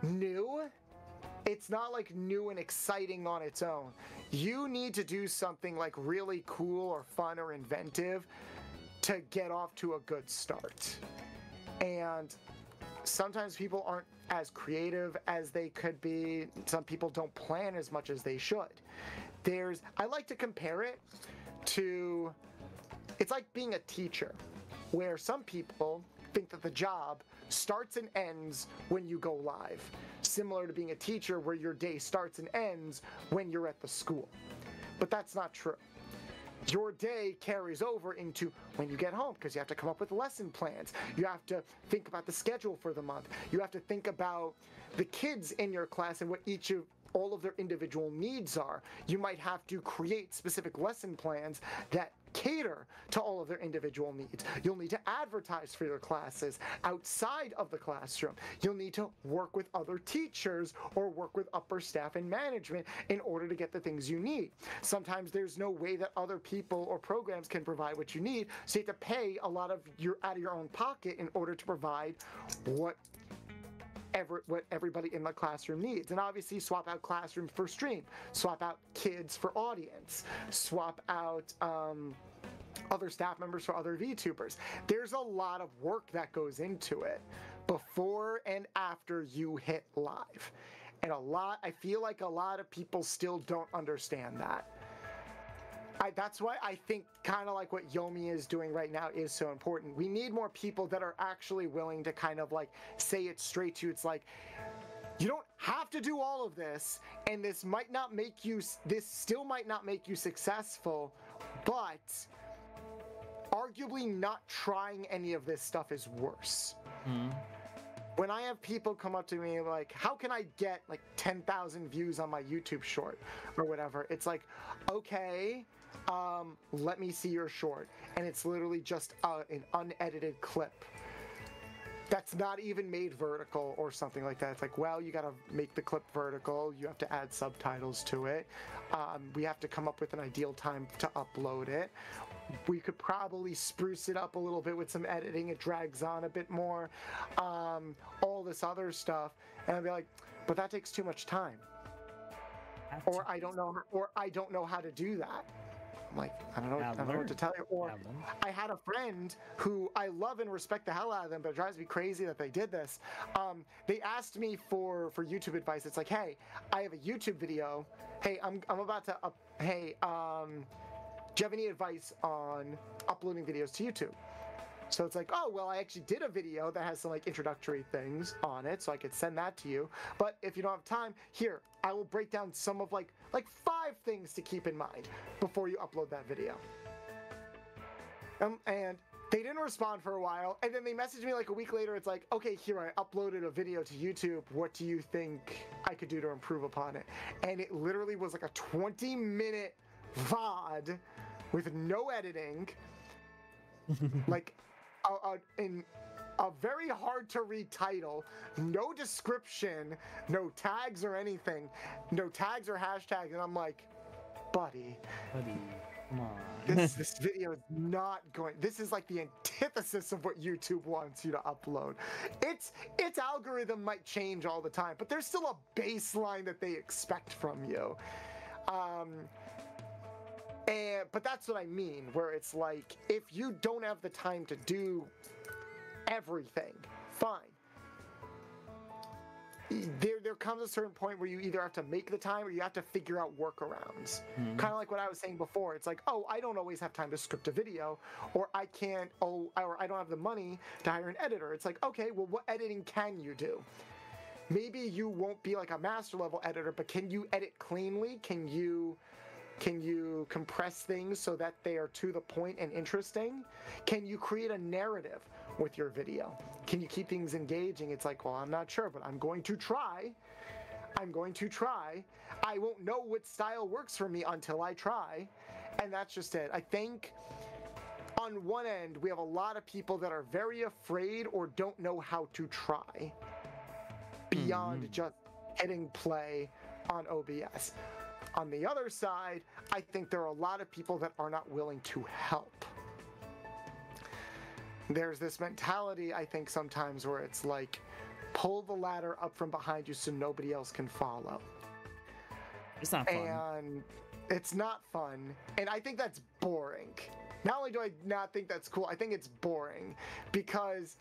new. It's not like new and exciting on its own. You need to do something like really cool or fun or inventive to get off to a good start. And sometimes people aren't as creative as they could be. Some people don't plan as much as they should. I like to compare it to, it's like being a teacher, where some people think that the job starts and ends when you go live, similar to being a teacher where your day starts and ends when you're at the school. But that's not true. Your day carries over into when you get home, because you have to come up with lesson plans. You have to think about the schedule for the month. You have to think about the kids in your class and what all of their individual needs are. You might have to create specific lesson plans that cater to all of their individual needs. You'll need to advertise for your classes outside of the classroom. You'll need to work with other teachers or work with upper staff and management in order to get the things you need. Sometimes there's no way that other people or programs can provide what you need, so you have to pay a lot out of your own pocket in order to provide what everybody in the classroom needs. And obviously swap out classroom for stream, swap out kids for audience, swap out other staff members for other VTubers. There's a lot of work that goes into it before and after you hit live. And I feel like a lot of people still don't understand that. That's why I think kind of like what Yomi is doing right now is so important. We need more people that are actually willing to kind of like say it straight to you. It's like, you don't have to do all of this, and this still might not make you successful, but arguably not trying any of this stuff is worse. When I have people come up to me like, how can I get like 10,000 views on my YouTube short or whatever? It's like, okay, let me see your short. And it's literally just an unedited clip that's not even made vertical or something like that. It's like, well, you got to make the clip vertical. You have to add subtitles to it. We have to come up with an ideal time to upload it. We could probably spruce it up a little bit with some editing. It drags on a bit more. All this other stuff. And I'd be like, but that takes too much time. Or I don't know how to do that. I'm like, I don't know what to tell you. Or I had a friend who I love and respect the hell out of them, but it drives me crazy that they did this. They asked me for YouTube advice. It's like, hey, I have a YouTube video. Hey, I'm about to do you have any advice on uploading videos to YouTube? So it's like, oh, well, I actually did a video that has some like introductory things on it, so I could send that to you. But if you don't have time, here, I will break down some of like 5 things to keep in mind before you upload that video. And they didn't respond for a while, and then they messaged me like a week later. It's like, okay, here, I uploaded a video to YouTube. What do you think I could do to improve upon it? And it literally was like a 20-minute VOD with no editing, like in a very hard to read title, no description, no tags or anything, no tags or hashtags, and I'm like, buddy, come on. This video is not going. This is like the antithesis of what YouTube wants you to upload. Its algorithm might change all the time, but there's still a baseline that they expect from you. But that's what I mean, where it's like, if you don't have the time to do everything, fine. There comes a certain point where you either have to make the time or you have to figure out workarounds. Kind of like what I was saying before. It's like, oh, I don't always have time to script a video, or I can't, or I don't have the money to hire an editor. It's like, okay, well, what editing can you do? Maybe you won't be like a master level editor, but can you edit cleanly? Can you compress things so that they are to the point and interesting? Can you create a narrative with your video? Can you keep things engaging? It's like, well, I'm not sure, but I'm going to try. I won't know what style works for me until I try. And that's just it. I think on one end, we have a lot of people that are very afraid or don't know how to try beyond just hitting play on OBS. On the other side, I think there are a lot of people that are not willing to help. There's this mentality, I think, sometimes where it's like, pull the ladder up from behind you so nobody else can follow. It's not fun. And it's not fun. And I think that's boring. Not only do I not think that's cool, I think it's boring, because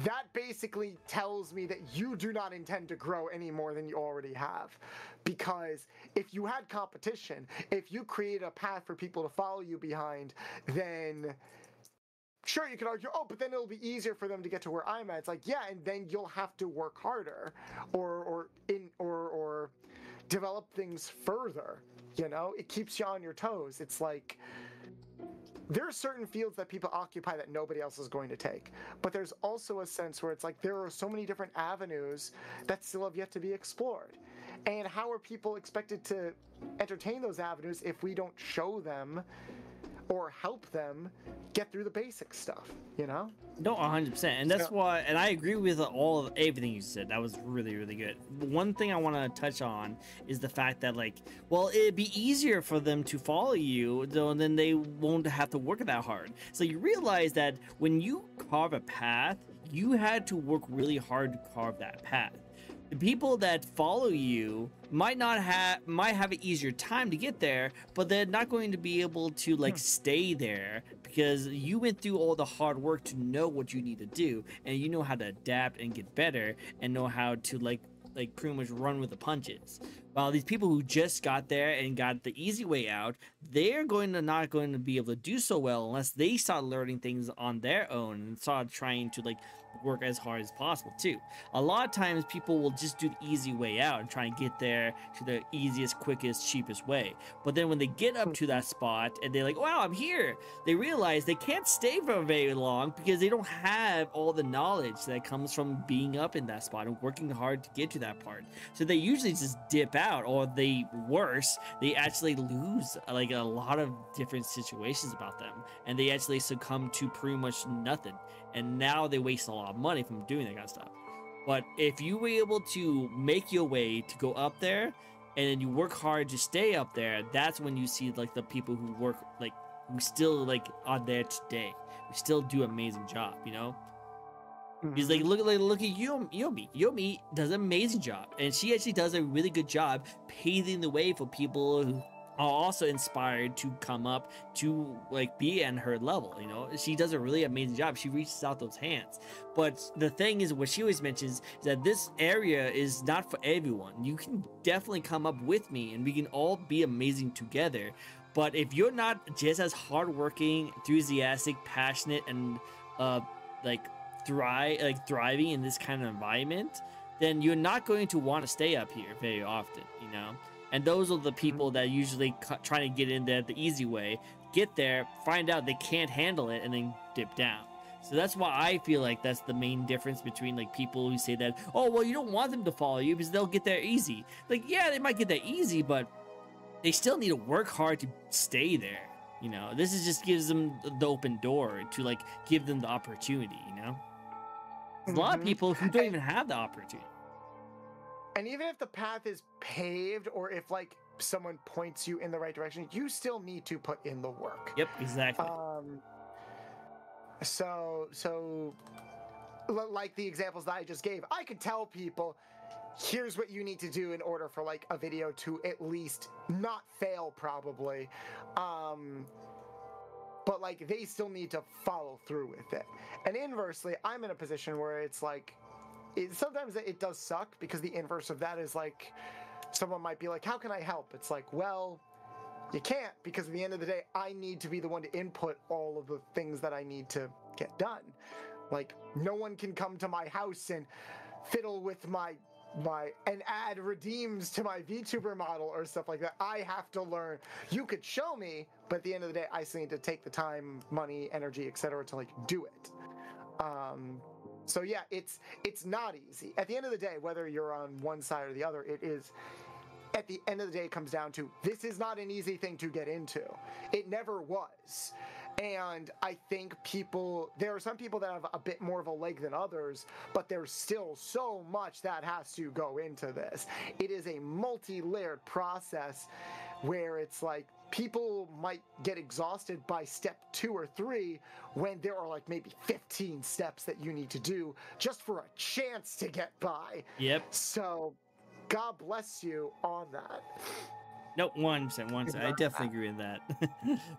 that basically tells me that you do not intend to grow any more than you already have. Because if you had competition, if you create a path for people to follow you behind, then sure, you could argue, oh, but then it'll be easier for them to get to where I'm at. It's like, yeah, and then you'll have to work harder or develop things further. You know, it keeps you on your toes. It's like there are certain fields that people occupy that nobody else is going to take. But there's also a sense where it's like there are so many different avenues that still have yet to be explored. And how are people expected to entertain those avenues if we don't show them or help them get through the basic stuff, you know? No, 100%. And that's why, and I agree with all of everything you said. That was really, really good. One thing I want to touch on is the fact that, like, well, it'd be easier for them to follow you, though, and then they won't have to work that hard. So you realize that when you carve a path, you had to work really hard to carve that path. The people that follow you might have an easier time to get there, but they're not going to be able to like stay there because you went through all the hard work to know what you need to do, and you know how to adapt and get better and know how to like pretty much run with the punches. While these people who just got there and got the easy way out, they're not going to be able to do so well unless they start learning things on their own and start trying to like work as hard as possible too. A lot of times people will just do the easy way out and try and get there to the easiest, quickest, cheapest way. But then when they get up to that spot and they're like, wow, I'm here, they realize they can't stay for very long because they don't have all the knowledge that comes from being up in that spot and working hard to get to that part. So they usually just dip out, or they actually lose like a lot of different situations about them, and they actually succumb to pretty much nothing. And now they waste a lot of money from doing that kind of stuff. But if you were able to make your way to go up there, and then you work hard to stay up there, that's when you see like the people who work like who still like are there today, who still do an amazing job, you know. He's like, look at Yomi. Yomi does an amazing job, and she actually does a really good job paving the way for people who are also inspired to come up to like be at her level. You know, she does a really amazing job. She reaches out those hands. But the thing is, what she always mentions is that this area is not for everyone. You can definitely come up with me, and we can all be amazing together. But if you're not just as hardworking, enthusiastic, passionate, and thriving in this kind of environment, then you're not going to want to stay up here very often, you know. And those are the people that usually try to get in there the easy way, get there, find out they can't handle it, and then dip down. So that's why I feel like that's the main difference between like people who say that, oh well, you don't want them to follow you because they'll get there easy. Like, yeah, they might get there easy, but they still need to work hard to stay there. You know, this is just gives them the open door to like give them the opportunity, you know. There's a lot of people who don't even have the opportunity. And even if the path is paved, or if like someone points you in the right direction, you still need to put in the work. Yep, exactly. So like the examples that I just gave, I could tell people, here's what you need to do in order for like a video to at least not fail, probably. But like they still need to follow through with it. And inversely, I'm in a position where it's like, sometimes it does suck, because the inverse of that is like, someone might be like, how can I help? It's like, well, you can't, because at the end of the day, I need to be the one to input all of the things that I need to get done. Like, no one can come to my house and fiddle with and add redeems to my VTuber model or stuff like that. I have to learn. You could show me, but at the end of the day, I still need to take the time, money, energy, etc. to like do it. So yeah, it's not easy. At the end of the day, whether you're on one side or the other, it is, at the end of the day, it comes down to, this is not an easy thing to get into. It never was. And I think there are some people that have a bit more of a leg than others, but there's still so much that has to go into this. It is a multi-layered process where it's like, people might get exhausted by step 2 or 3 when there are like maybe 15 steps that you need to do just for a chance to get by. Yep. So God bless you on that. Nope, 100%, 100%. I definitely agree with that.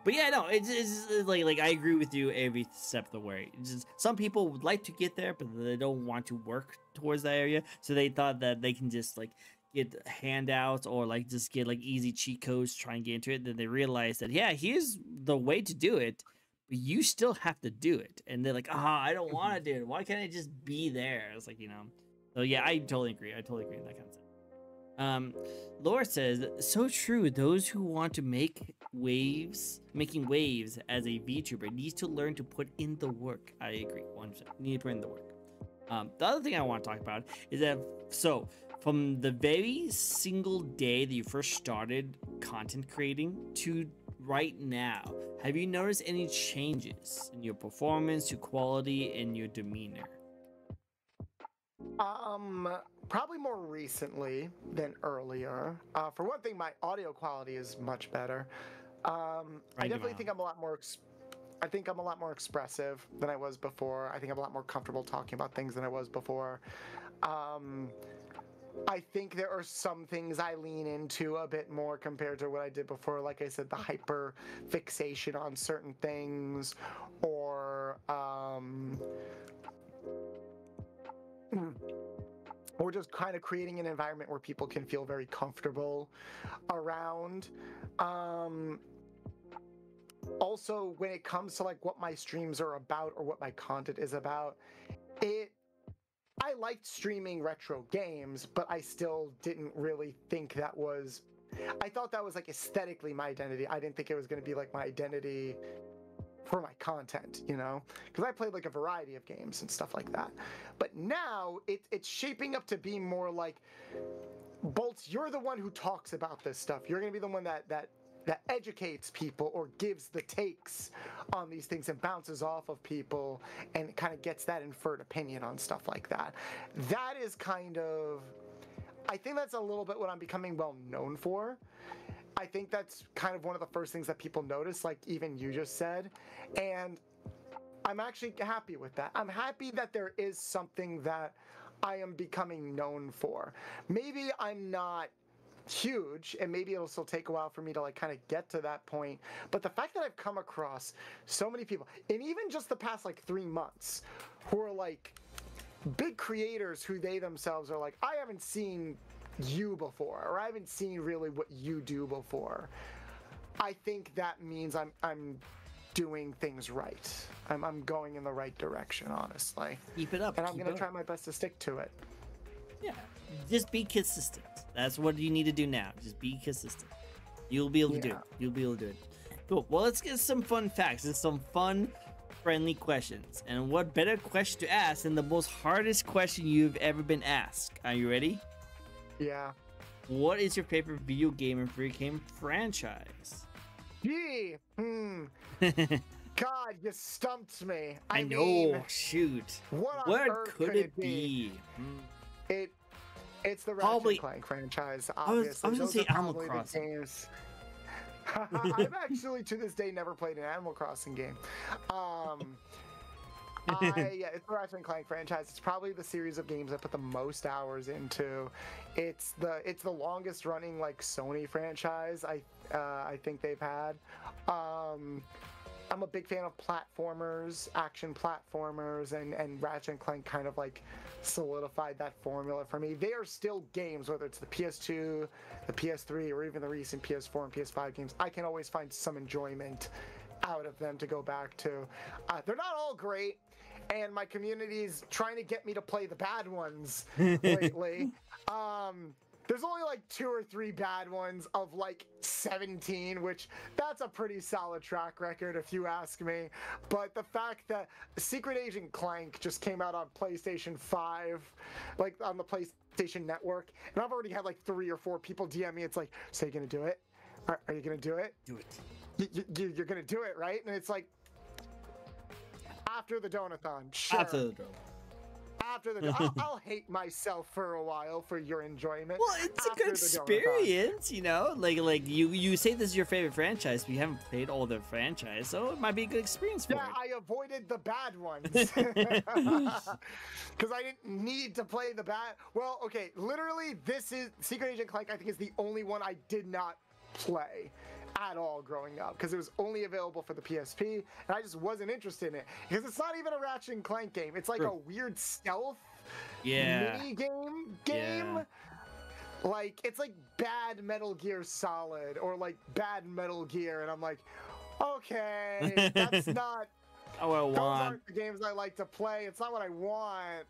But yeah, no, it's like I agree with you every step of the way. It's just, some people would like to get there, but they don't want to work towards that area. So they thought that they can just like get handouts or like just get like easy cheat codes, try and get into it. Then they realize that yeah, here's the way to do it, but you still have to do it. And they're like, I don't want to do it. Why can't I just be there? It's like, you know. So yeah, I totally agree. I totally agree with that concept. Laura says, so true. Those who want to making waves as a VTuber needs to learn to put in the work. I agree, 100%. Need to put in the work. The other thing I want to talk about is that from the very single day that you first started content creating to right now, have you noticed any changes in your performance, your quality, and your demeanor? Probably more recently than earlier. For one thing, my audio quality is much better. I definitely think I'm a lot more. I think I'm a lot more expressive than I was before. I think I'm a lot more comfortable talking about things than I was before. I think there are some things I lean into a bit more compared to what I did before. Like I said, the hyper fixation on certain things, or just kind of creating an environment where people can feel very comfortable around. Also, when it comes to like what my streams are about or what my content is about, I liked streaming retro games, but I still didn't really think that was. I thought that was like aesthetically my identity. I didn't think it was going to be like my identity for my content, you know, because I played like a variety of games and stuff like that. But now it's shaping up to be more like, Bolts, you're the one who talks about this stuff. You're going to be the one that educates people or gives the takes on these things and bounces off of people and kind of gets that inferred opinion on stuff like that. That is kind of, I think that's a little bit what I'm becoming well known for. I think that's kind of one of the first things that people notice, like even you just said. And I'm actually happy with that. I'm happy that there is something that I am becoming known for. Maybe I'm not huge, and maybe it'll still take a while for me to like kind of get to that point, but the fact that I've come across so many people, and even just the past like 3 months, who are like big creators who they themselves are like, I haven't seen you before, or I haven't seen really what you do before. I think that means I'm doing things right. I'm going in the right direction, honestly. Keep it up. And I'm gonna try my best to stick to it. Yeah, just be consistent. That's what you need to do now. Just be consistent. You'll be able to do it. You'll be able to do it. Cool. Well, let's get some fun facts and some fun, friendly questions. And what better question to ask than the most hardest question you've ever been asked? Are you ready? Yeah. What is your favorite video game and free game franchise? Gee. God, you stumped me. I know. Mean, shoot. What could it be? It's the Ratchet and Clank franchise, obviously. I was going to say Animal Crossing. I've actually, to this day, never played an Animal Crossing game. Yeah, it's the Ratchet and Clank franchise. It's probably the series of games I put the most hours into. It's the longest running like Sony franchise I think they've had. I'm a big fan of platformers, action platformers, and Ratchet and Clank kind of like solidified that formula for me. They are still games, whether it's the PS2, the PS3, or even the recent PS4 and PS5 games. I can always find some enjoyment out of them to go back to. They're not all great, and my community is trying to get me to play the bad ones lately. There's only like 2 or 3 bad ones of like 17, which that's a pretty solid track record if you ask me. But the fact that Secret Agent Clank just came out on PlayStation 5, like on the PlayStation Network, and I've already had like 3 or 4 people DM me. It's like, so you gonna do it? Are you gonna do it? Do it. You're gonna do it, right? And it's like, after the Donathon, sure. After the Donathon. I'll hate myself for a while for your enjoyment. Well, it's a good experience, you know. Like you say this is your favorite franchise, but you haven't played all the franchise, so it might be a good experience for you. Yeah, I avoided the bad ones because I didn't need to play the bad. Well, okay, literally, this is Secret Agent Clank. I think is the only one I did not play at all growing up because it was only available for the PSP, and I just wasn't interested in it because it's not even a Ratchet and Clank game. It's like a weird stealth mini game. Yeah. Like it's like bad Metal Gear Solid or like bad Metal Gear, and I'm like, okay, that's not. Oh, I Those want. aren't the games I like to play. It's not what I want.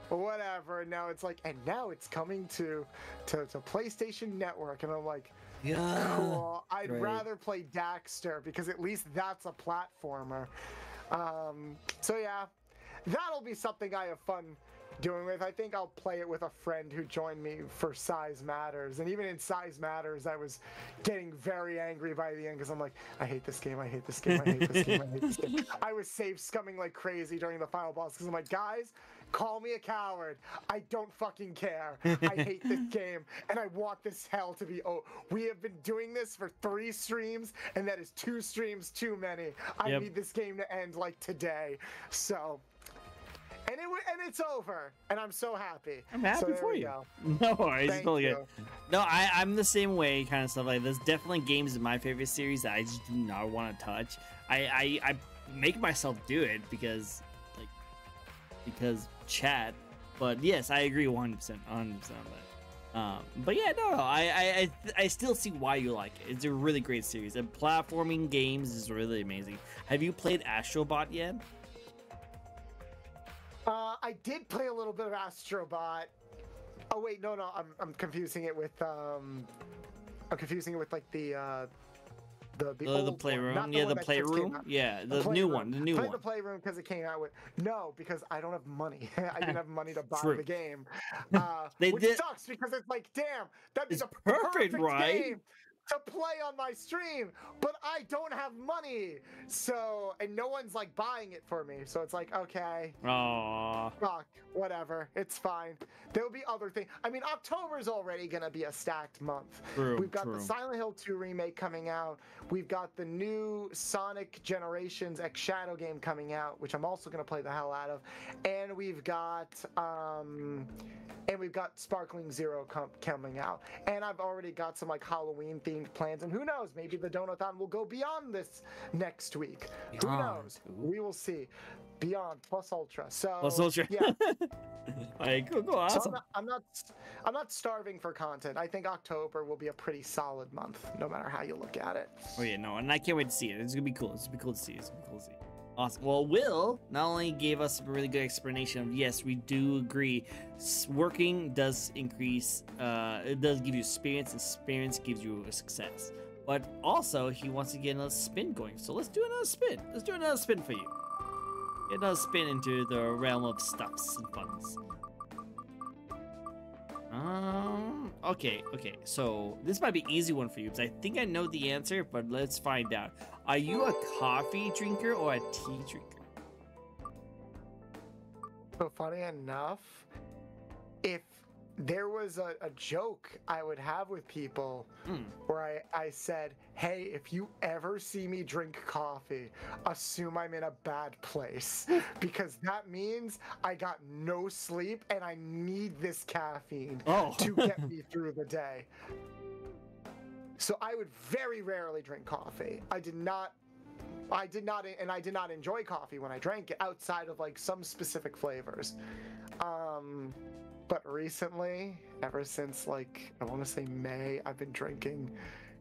Whatever. Now it's like, and now it's coming to PlayStation Network, and I'm like, cool. I'd rather play Daxter because at least that's a platformer. So yeah, that'll be something I have fun doing with. I think I'll play it with a friend who joined me for Size Matters, and even in Size Matters I was getting very angry by the end because I'm like, I hate this game, I hate this game, I hate this game, I hate this game. I was save scumming like crazy during the final boss because I'm like, guys, call me a coward, I don't fucking care, I hate this game and I want this hell to be we have been doing this for 3 streams and that is 2 streams too many. I need this game to end like today. So and it's over, and I'm so happy. I'm happy for you. Go. No worries, it's totally good. you. No, I'm the same way, kind of stuff like this. Definitely games in my favorite series that I just do not want to touch. I make myself do it because chat. But yes, I agree 100% on that. But yeah, no, I still see why you like it. It's a really great series, and platforming games is really amazing. Have you played Astrobot yet? I did play a little bit of Astrobot. Oh wait, no, I'm confusing it with like the old playroom. One, Yeah, the playroom. Yeah, the new one. The new one. The playroom because it came out with because I don't have money. I didn't have money to buy the game. Which sucks because it's like, damn, that'd be the perfect right? game to play on my stream, but I don't have money, so, and no one's like buying it for me, so it's like, okay, fuck, whatever, it's fine. There'll be other things. I mean, October's already gonna be a stacked month. We've got the Silent Hill 2 remake coming out. We've got the new Sonic Generations X Shadow game coming out, which I'm also gonna play the hell out of, and we've got Sparkling Zero coming out, and I've already got some like Halloween themed plans, and who knows, maybe the Donathon will go beyond this next week. Who knows? We will see. Beyond plus Ultra. So plus Ultra. Yeah. Like, cool, awesome. So I'm not starving for content. I think October will be a pretty solid month, no matter how you look at it. Oh yeah, no, and I can't wait to see it. It's gonna be cool. It's gonna be cool to see. It's gonna be cool to see. Awesome. Well, Will not only gave us a really good explanation of, yes, we do agree, working does increase, it does give you experience, and experience gives you a success. But also, he wants to get another spin going. So let's do another spin. Let's do another spin for you. Get another spin into the realm of stuffs and funs. Okay, so this might be an easy one for you because I think I know the answer, but let's find out. Are you a coffee drinker or a tea drinker? So funny enough, if there was a joke I would have with people where I said, hey, if you ever see me drink coffee, assume I'm in a bad place because that means I got no sleep and I need this caffeine to get me through the day. So I would very rarely drink coffee. I did not enjoy coffee when I drank it outside of like some specific flavors. But recently, ever since like, I want to say May, I've been drinking.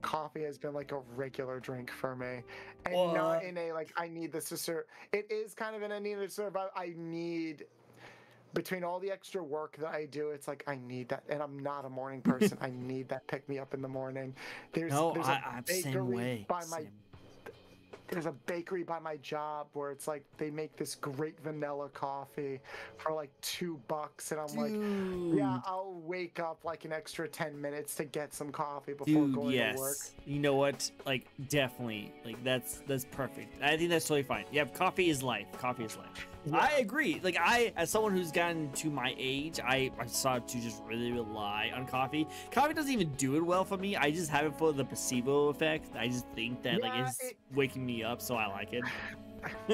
Coffee has been like a regular drink for me. And not in a, like, I need this to serve. It is kind of in a need to survive. I need, between all the extra work that I do, it's like, I need that. And I'm not a morning person. I need that pick me up in the morning. There's a bakery by my there's a bakery by my job where it's like they make this great vanilla coffee for like $2, and I'm like, yeah, I'll wake up like an extra 10 minutes to get some coffee before going to work. You know what? Like, definitely, like that's perfect. I think that's totally fine. Yeah, coffee is life. Coffee is life. Yeah. I agree. Like, as someone who's gotten to my age, I started to just really rely on coffee. Coffee doesn't even do it well for me. I just have it for the placebo effect. I just think that like it's waking me up, so I like it.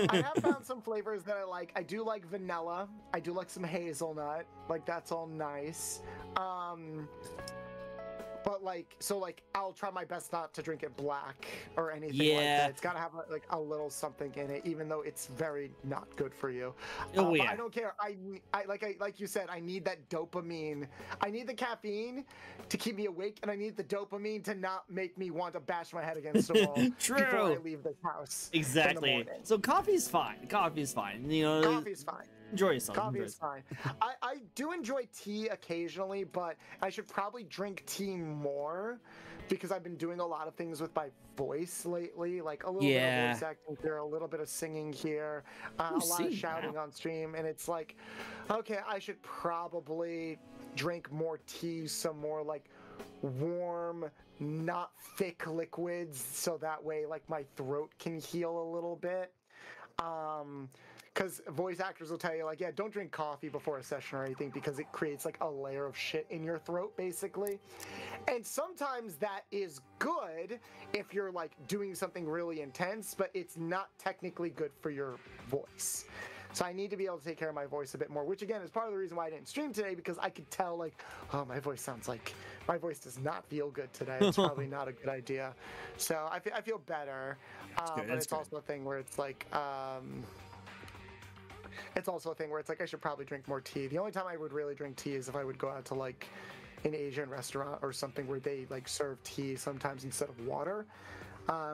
I have found some flavors that I like. I do like vanilla. I do like some hazelnut. Like, that's all nice. but like, so like I'll try my best not to drink it black or anything like Yeah. that. It's got to have like a little something in it, even though it's very not good for you. Oh But yeah. I don't care. Like you said, I need that dopamine. I need the caffeine to keep me awake, and I need the dopamine to not make me want to bash my head against the wall before I True. leave the house. Exactly. So coffee's fine. Coffee's fine. You know, Coffee's fine. enjoy yourself. Coffee enjoy is fine. I do enjoy tea occasionally, but I should probably drink tea more because I've been doing a lot of things with my voice lately, like a little bit of voice acting here, a little bit of singing here, a lot of shouting on stream, and it's like, okay, I should probably drink more tea, some more like warm, not thick liquids, so that way like my throat can heal a little bit. Because voice actors will tell you, like, yeah, don't drink coffee before a session or anything because it creates like a layer of shit in your throat, basically. And sometimes that is good if you're like doing something really intense, but it's not technically good for your voice. So I need to be able to take care of my voice a bit more, which again is part of the reason why I didn't stream today, because I could tell like, oh, my voice does not feel good today. It's probably not a good idea. So I feel better. But it's also a thing where it's like, I should probably drink more tea. The only time I would really drink tea is if I would go out to like an Asian restaurant or something where they like serve tea sometimes instead of water.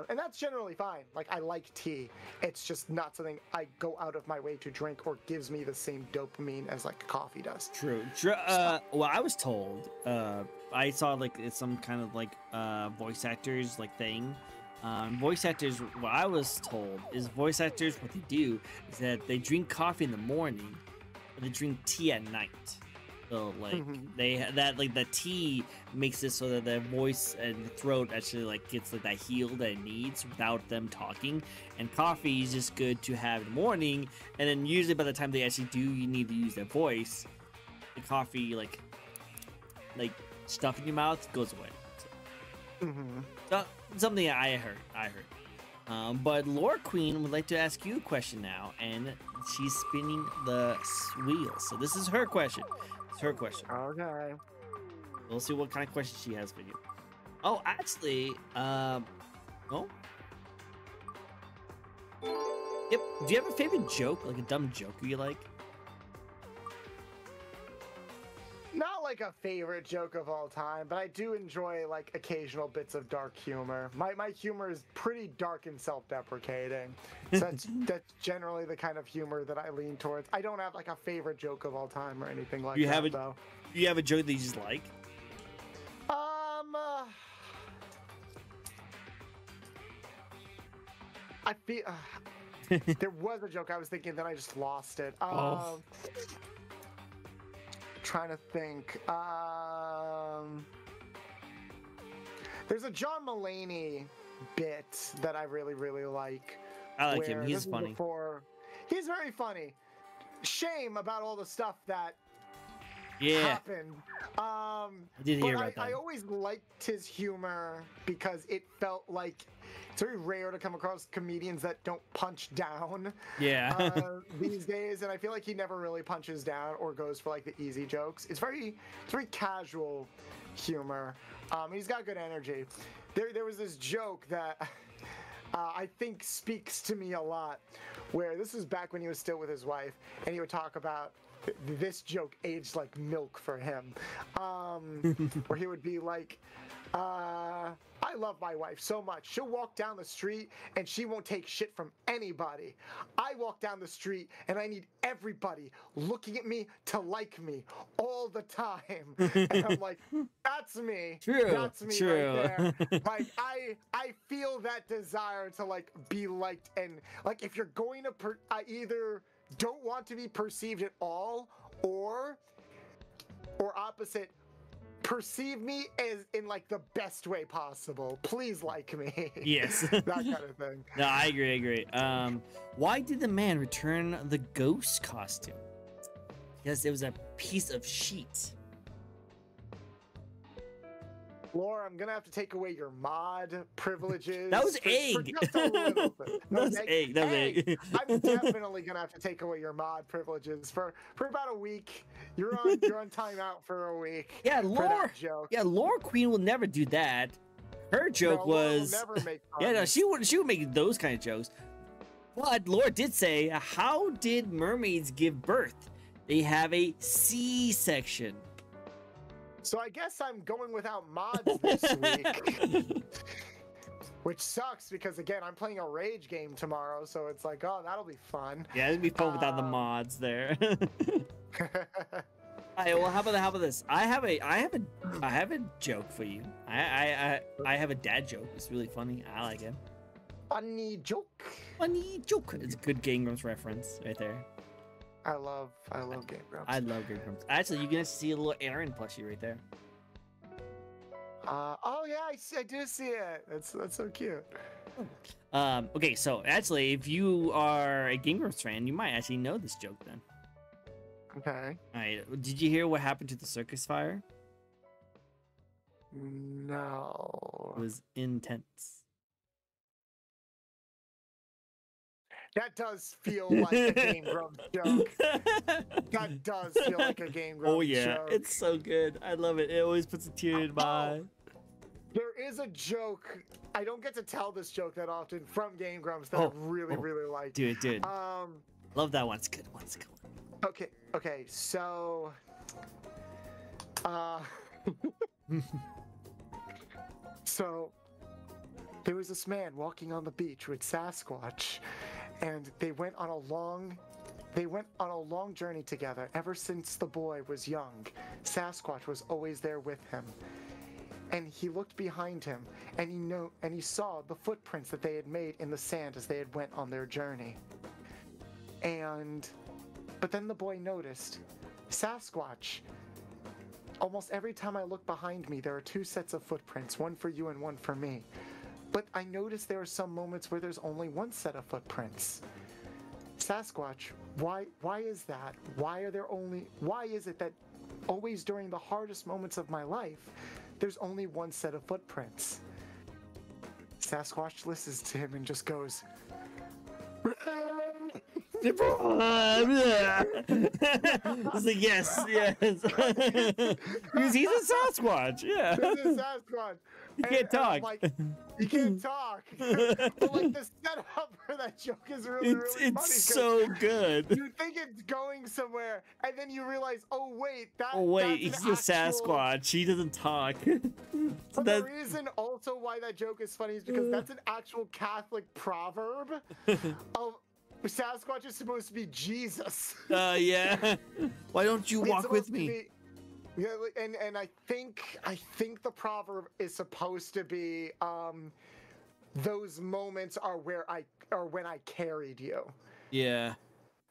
And that's generally fine. Like, I like tea. It's just not something I go out of my way to drink or gives me the same dopamine as like coffee does. True. Well, I was told, I saw like some kind of like voice actors like thing. Voice actors, what I was told is voice actors, what they do is that they drink coffee in the morning, but they drink tea at night. So like the tea makes it so that their voice and throat actually like gets like that heal that it needs without them talking. And coffee is just good to have in the morning, and then usually by the time they actually do you need to use their voice, the coffee like stuff in your mouth goes away. So, something I heard. But Lore Queen would like to ask you a question now, and she's spinning the wheel. So this is her question. It's her question. Okay. We'll see what kind of question she has for you. Oh, actually, oh. Yep. Do you have a favorite joke, like a dumb joke you like? Not like a favorite joke of all time, but I do enjoy like occasional bits of dark humor. My humor is pretty dark and self-deprecating. So that's generally the kind of humor that I lean towards. I don't have like a favorite joke of all time or anything like that, though. You have a joke that you just like? I feel there was a joke I was thinking, then I just lost it. Trying to think. There's a John Mulaney bit that I really, really like. I like him. He's funny. He's very funny. Shame about all the stuff that happened. I did hear about that. I always liked his humor because it felt like it's very rare to come across comedians that don't punch down. Yeah. These days, and I feel like he never really punches down or goes for like the easy jokes. It's very casual humor. He's got good energy. There was this joke that I think speaks to me a lot, where this was back when he was still with his wife, and he would talk about this joke aged like milk for him, where he would be like, I love my wife so much. She'll walk down the street and she won't take shit from anybody. I walk down the street and I need everybody looking at me to like me all the time. And I'm like, that's me. True. That's me True. right there. Like, I feel that desire to like be liked, and like if you're going to I either don't want to be perceived at all, or opposite, perceive me as in like the best way possible. Please like me. Yes. That kind of thing. No, I agree. Why did the man return the ghost costume? Because it was a piece of sheet. Laura, I'm gonna have to take away your mod privileges. That was for egg. just a little bit. That was egg. That was egg. I'm definitely gonna have to take away your mod privileges for about a week. You're on timeout for a week. Yeah, for Laura. that joke. Yeah, Laura Queen will never do that. Her joke No, Laura will was. never make Yeah, no, puns. she would make those kind of jokes. But Laura did say, "How did mermaids give birth? They have a C-section." So I guess I'm going without mods this week. Which sucks because again, I'm playing a rage game tomorrow, so it's like, oh, that'll be fun. Yeah, it'd be fun without the mods there. Alright, well, how about this? I have a joke for you. I have a dad joke. It's really funny. I like it. Funny joke. Funny joke. It's a good Game Grumps reference right there. I love Game Grumps. I love Game Grumps. Actually, you can see a little Aaron plushie right there. Oh yeah, I do see it. That's so cute. Okay, so actually, if you are a Game Grumps fan, you might actually know this joke then. Okay. All right, did you hear what happened to the circus fire? No. It was intense. That does feel like a Game Grumps joke. That does feel like a Game Grumps Oh yeah, joke. it's so good. I love it. It always puts a tear in my eye. There is a joke. I don't get to tell this joke that often from Game Grumps that I really like. Dude. Love that one. It's a good one. It's a good one. Okay. So, so there was this man walking on the beach with Sasquatch, and they went on a long journey together. Ever since the boy was young, Sasquatch was always there with him. And he looked behind him, and he saw the footprints that they had made in the sand as they had went on their journey. But then the boy noticed, Sasquatch, almost every time I look behind me, there are two sets of footprints, one for you and one for me. But I noticed there are some moments where there's only one set of footprints. Sasquatch, why is that? Why is it that always during the hardest moments of my life, there's only one set of footprints? Sasquatch listens to him and just goes, It's like, yes. Because he's a Sasquatch, yeah. He's a Sasquatch. He can't talk. He can't talk. But like the setup for that joke is really funny. It's so good. You think it's going somewhere, and then you realize, that's he's a Sasquatch. He doesn't talk. But the reason also why that joke is funny is because that's an actual Catholic proverb of Sasquatch is supposed to be Jesus. Yeah. Why don't you walk with me? Yeah, and I think the proverb is supposed to be those moments are when I carried you. Yeah.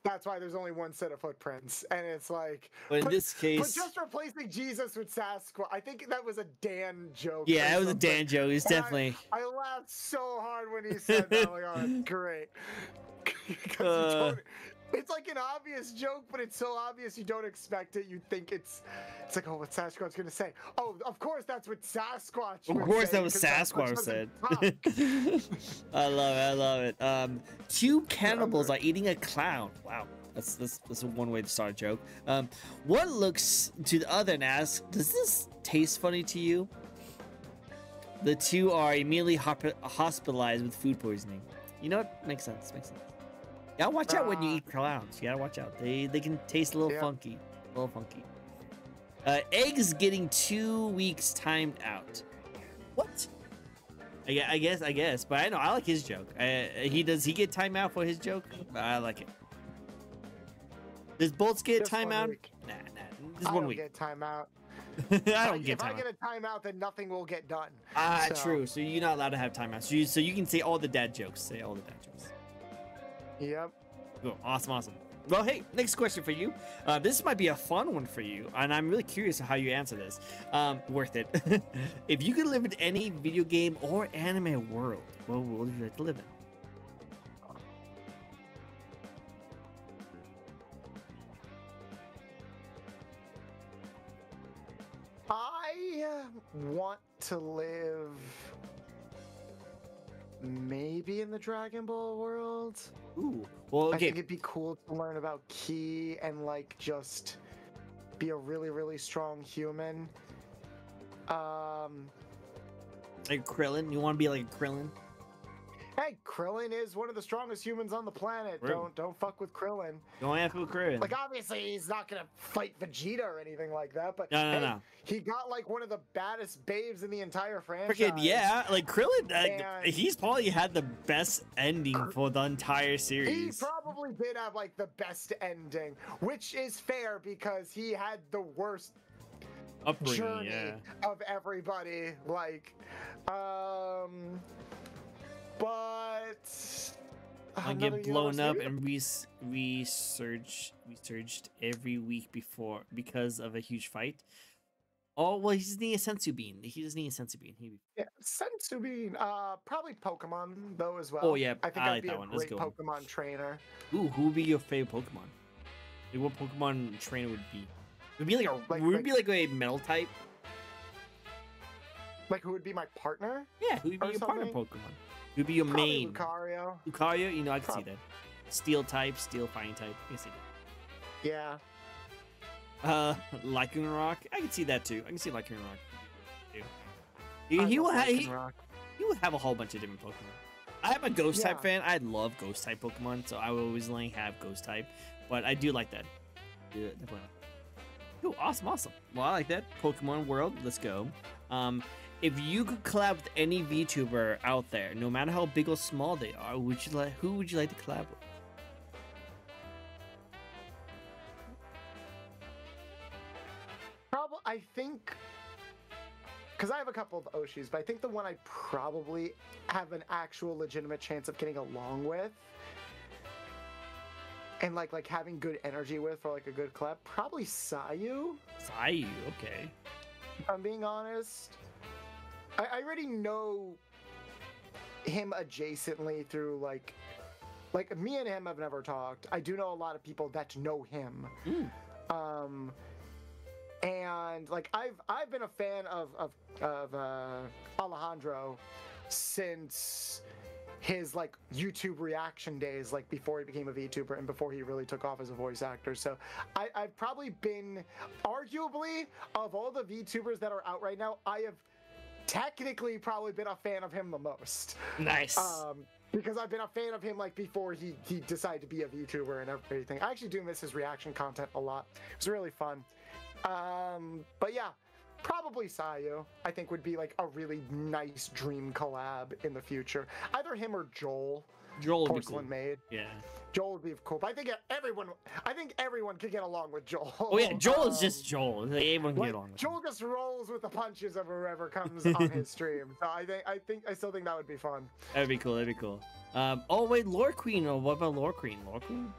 That's why there's only one set of footprints, and it's like. But in this case, but just replacing Jesus with Sasquatch, I think that was a Dan joke. Yeah, it was a Dan joke. It's definitely. I laughed so hard when he said that. I'm like, oh, that's great. It's like an obvious joke, but it's so obvious you don't expect it. You think it's like, oh, what's Sasquatch gonna say? Oh, of course that's what Sasquatch. Of course, that was Sasquatch said. I love it. Two cannibals are eating a clown. Wow, that's one way to start a joke. One looks to the other and asks, "Does this taste funny to you?" The two are immediately hospitalized with food poisoning. You know what? Makes sense. You gotta watch out when you eat clowns. You gotta watch out. They can taste a little funky. Eggs getting 2 weeks timed out. What? I guess. But I know I like his joke. He get time out for his joke? I like it. Does Bolts get time out? Nah. Just 1 week. Get time out. I don't get time out. If I get a timeout, then nothing will get done. True. So you're not allowed to have timeouts. So you can say all the dad jokes. Say all the dad jokes. Yep. Cool. Awesome. Well, hey, next question for you. This might be a fun one for you, and I'm really curious how you answer this. Worth it. If you could live in any video game or anime world, what would you like to live in? I want to live maybe in the Dragon Ball world. Ooh. Well, I okay. think it'd be cool to learn about ki and like just be a really, really strong human. Like Krillin. You want to be like a Krillin? Hey, Krillin is one of the strongest humans on the planet. True. Don't fuck with Krillin. You want to have with Krillin? Like, obviously, he's not gonna fight Vegeta or anything like that, but No, hey, no. he got like one of the baddest babes in the entire franchise. Freaking yeah! Like Krillin, And- he's probably had the best ending for the entire He series. probably did have like the best ending, which is fair because he had the worst Upbringing, journey yeah. of everybody. Like, but I another get blown up university? and resurged every week before because of a huge fight. Oh well, he just need a sensu bean. He just needs a sensu bean. Yeah, sensu bean. Probably Pokemon though as well. Oh, yeah, I think I I'd like be that a one. That's a great good one. Pokemon trainer. Ooh, who would be your favorite Pokemon? Like, what Pokemon trainer would be? Would be like a Like- would it be like a metal type? Like, who would be my partner? Yeah, who would be Or your partner something? Pokemon? Who would be your Probably main? Lucario. Lucario, you know, I can see Prob- that. Steel type, steel fighting type. I can see that. Yeah. Lycanroc, I can see that too. I can see Lycanroc. Too. I He will love have Lycanroc. he would have a whole bunch of different Pokemon. I'm a Ghost type Yeah. fan. I love Ghost type Pokemon, so I will always only have Ghost type. But I do like that. Yeah, definitely. Cool, awesome. Well, I like that. Pokemon World, let's go. If you could collab with any VTuber out there, no matter how big or small they are, who would you like to collab with? Probably, I think, because I have a couple of Oshis, but I think the one I probably have an actual legitimate chance of getting along with, and like having good energy with for like a good collab, probably Sayu. Sayu, okay. If I'm being honest, I already know him adjacently through like me and him have never talked. I do know a lot of people that know him. Mm. And like I've been a fan of Alejandro since his like YouTube reaction days, like before he became a VTuber and before he really took off as a voice actor. So I've probably been, arguably, of all the VTubers that are out right now, I have technically probably been a fan of him the most. Nice. Because I've been a fan of him like before he decided to be a VTuber and everything. I actually do miss his reaction content a lot. It was really fun. But yeah, probably Sayu, I think, would be like a really nice dream collab in the future. Either him or Joel. Joel would be Porcelain cool. Maid. Yeah. Joel would be cool. But I think everyone could get along with Joel. Oh yeah, Joel is just Joel. Like, everyone can Like, get along with Joel him. just rolls with the punches of whoever comes on his stream. So I still think that would be fun. That'd be cool. Oh wait, Lore Queen. Oh, what about Lore Queen? Lore Queen?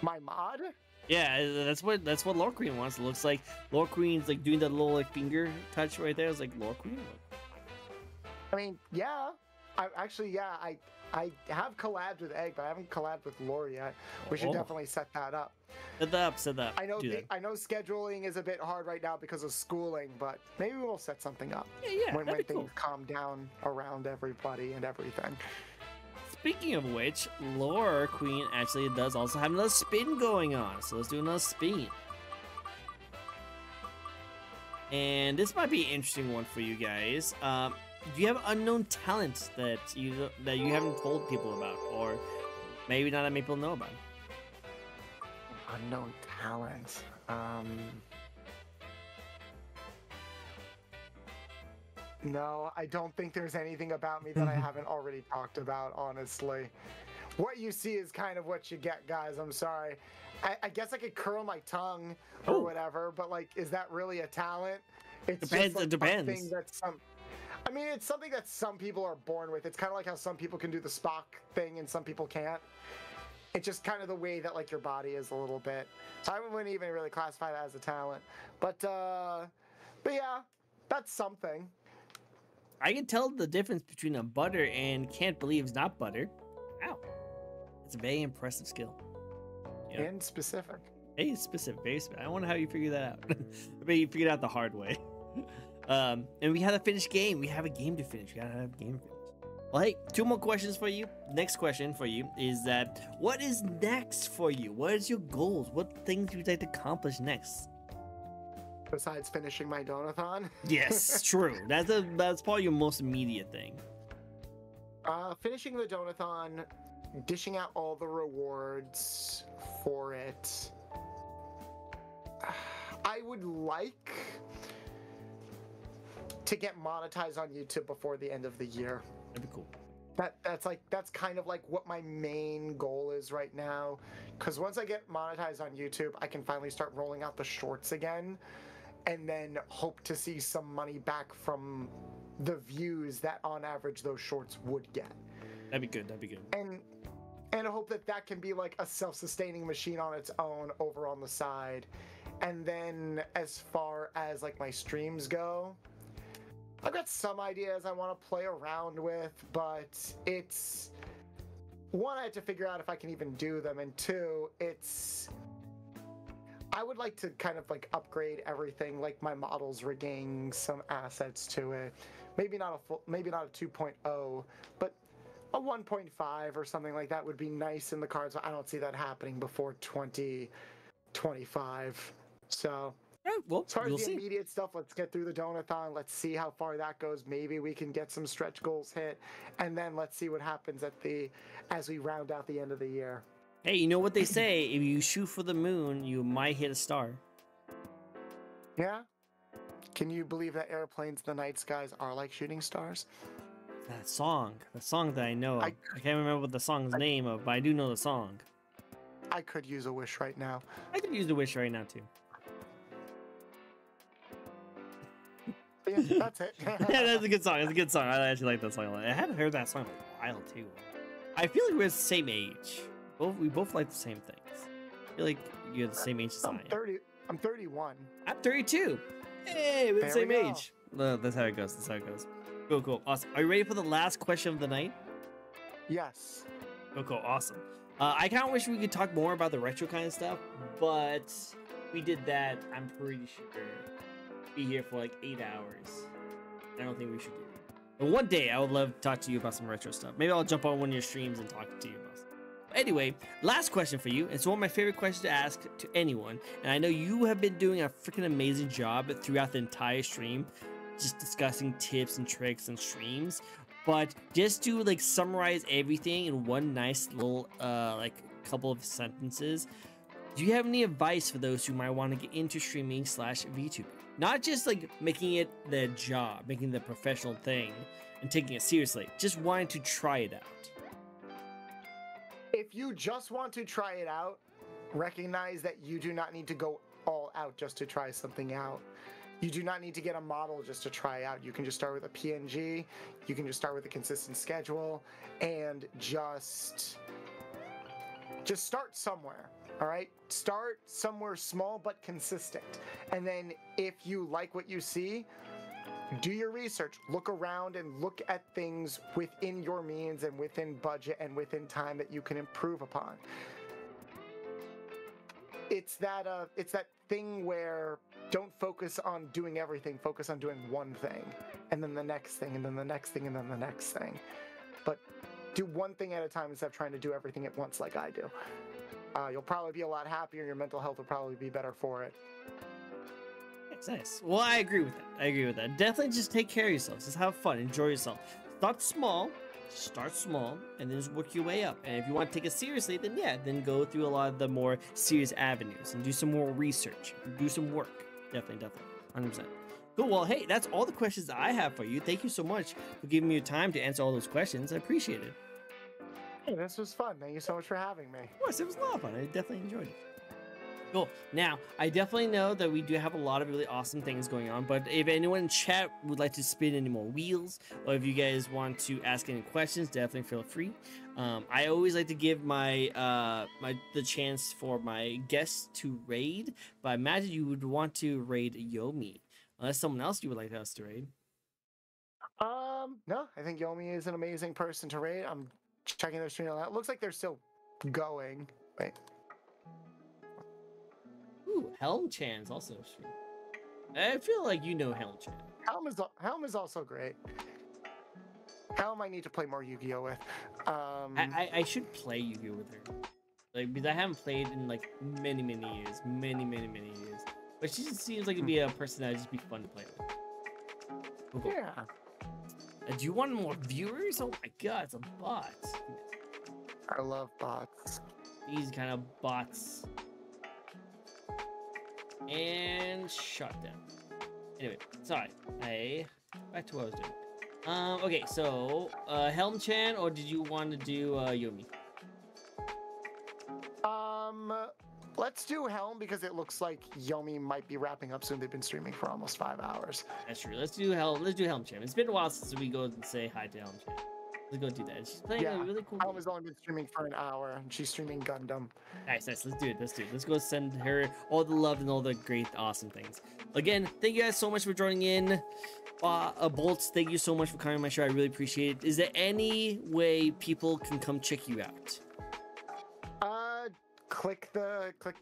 My mod? Yeah, that's what Lore Queen wants. It looks like Lore Queen's like doing that little like finger touch right there. It's like Lore Queen. I mean, yeah. I have collabed with Egg, but I haven't collabed with Lore yet. We should Oh. definitely set that up. Set that up. I know Do that. I know scheduling is a bit hard right now because of schooling, but maybe we'll set something up Yeah, when that'd be things cool. calm down around everybody and everything. Speaking of which, Lore Queen actually does also have another spin going on. So let's do another spin. And this might be an interesting one for you guys. Do you have unknown talents that you haven't told people about, or maybe not that many people know about? Unknown talent. No, I don't think there's anything about me that I haven't already talked about, honestly. What you see is kind of what you get, guys. I'm sorry. I guess I could curl my tongue or Oh. whatever, but like, is that really a talent? It's Depends- just like it depends. something that I mean, it's something that some people are born with. It's kind of like how some people can do the Spock thing and some people can't. It's just kind of the way that like your body is a little bit. So I wouldn't even really classify that as a talent. But yeah, that's something. I can tell the difference between a butter and can't believe it's not butter. Ow. It's a very impressive skill. Yeah. And specific. Very specific, very specific. I wonder how you figure that out. I bet you figured it out the hard way. And we had a finished game. We have a game to finish. We gotta have a game to finish. Well, hey, 2 more questions for you. Next question for you is that what is next for you? What is your goals? What things would you like to accomplish next? Besides finishing my donathon. Yes, true. That's probably your most immediate thing. Finishing the donathon, dishing out all the rewards for it. I would like to get monetized on YouTube before the end of the year. That'd be cool. That's kind of like what my main goal is right now. Because once I get monetized on YouTube, I can finally start rolling out the shorts again, and then hope to see some money back from the views that on average those shorts would get. That'd be good. That'd be good. And I hope that that can be like a self-sustaining machine on its own over on the side. And then as far as like my streams go, I've got some ideas I want to play around with, but it's one, I have to figure out if I can even do them, and two, I would like to kind of like upgrade everything, like my models, rigging some assets to it. Maybe not a 2.0, but a 1.5 or something like that would be nice in the cards. I don't see that happening before 2025. So, well, as far as the see. immediate stuff, let's get through the donathon. Let's see how far that goes. Maybe we can get some stretch goals hit, and then let's see what happens as we round out the end of the year. Hey, you know what they say? If you shoot for the moon, you might hit a star. Yeah? Can you believe that airplanes in the night skies are like shooting stars? The song that I know of. I can't remember what the song's name of, but I do know the song. I could use a wish right now. I could use the wish right now, too. Yeah, that's it. Yeah, that's a good song. It's a good song. I actually like that song a lot. I haven't heard that song in a while, too. I feel like we're the same age. We both like the same things. I feel like you're the same age as I am. I'm 31. I'm 32. Hey, we're the same we go. age. That's how it goes. That's how it goes. Cool. Awesome. Are you ready for the last question of the night? Yes. Cool. Awesome. I kind of wish we could talk more about the retro kind of stuff, but we did that. I'm pretty sure be here for like 8 hours. I don't think we should do it. But one day I would love to talk to you about some retro stuff. Maybe I'll jump on one of your streams and talk to you about stuff. Anyway, last question for you. It's one of my favorite questions to ask to anyone, and I know you have been doing a freaking amazing job throughout the entire stream, just discussing tips and tricks and streams. But just to like summarize everything in one nice little like couple of sentences, do you have any advice for those who might want to get into streaming / VTuber? Not just like making it their job, making it the professional thing and taking it seriously, just wanting to try it out. If you just want to try it out, recognize that you do not need to go all out just to try something out. You do not need to get a model just to try out. You can just start with a PNG. You can just start with a consistent schedule and just start somewhere. All right? Start somewhere small but consistent. And then if you like what you see, do your research. Look around and look at things within your means and within budget and within time that you can improve upon. It's that thing where don't focus on doing everything, focus on doing one thing, and then the next thing, and then the next thing, and then the next thing. But do one thing at a time instead of trying to do everything at once like I do. You'll probably be a lot happier, your mental health will probably be better for it. It's nice. Well, I agree with that. Definitely just take care of yourself. Just have fun. Enjoy yourself. Start small, and then just work your way up. And if you want to take it seriously, then go through a lot of the more serious avenues and do some more research. Do some work. Definitely. 100%. Cool. Well, hey, that's all the questions I have for you. Thank you so much for giving me your time to answer all those questions. I appreciate it. Hey, this was fun. Thank you so much for having me. Of course, it was a lot of fun. I definitely enjoyed it. Cool. Now, I definitely know that we do have a lot of really awesome things going on, but if anyone in chat would like to spin any more wheels, or if you guys want to ask any questions, definitely feel free. I always like to give the chance for my guests to raid, but I imagine you would want to raid Yomi, unless someone else you would like us to raid. No, I think Yomi is an amazing person to raid. I'm checking their stream out. It looks like they're still going. Wait. Ooh, Helm Chan's also stream. I feel like you know Helm Chan. Helm is also great. Helm I need to play more Yu-Gi-Oh with. I should play Yu-Gi-Oh with her. Like, because I haven't played in like many years, many years. But she just seems like it'd be a person that'd just be fun to play with. Cool. Yeah. Do you want more viewers? Oh my god, it's a bot. I love bots. These kind of bots. And shut down. Anyway, sorry. Back to what I was doing. Okay, so Helm Chan, or did you want to do Yomi? Let's do Helm because it looks like Yomi might be wrapping up soon. They've been streaming for almost 5 hours. That's true. Let's do Helm Chan. It's been a while since we go and say hi to Helm Chan. Let's go do that. She's playing a really cool Helm has only been streaming for an hour, and she's streaming Gundam. Nice. Let's do it. Let's go send her all the love and all the great, awesome things. Again, thank you guys so much for joining in. Bolts, thank you so much for coming on my show. I really appreciate it. Is there any way people can come check you out? Click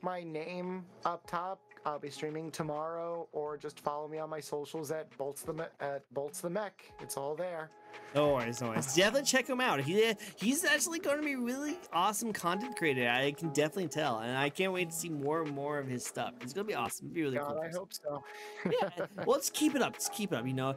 my name up top. I'll be streaming tomorrow, or just follow me on my socials at Bolts the Mech. It's all there. No worries. Definitely check him out. He's actually going to be really awesome content creator. I can definitely tell, and I can't wait to see more and more of his stuff. It's going to be awesome. It'll be really cool. I hope so. Yeah, well, let's keep it up. You know,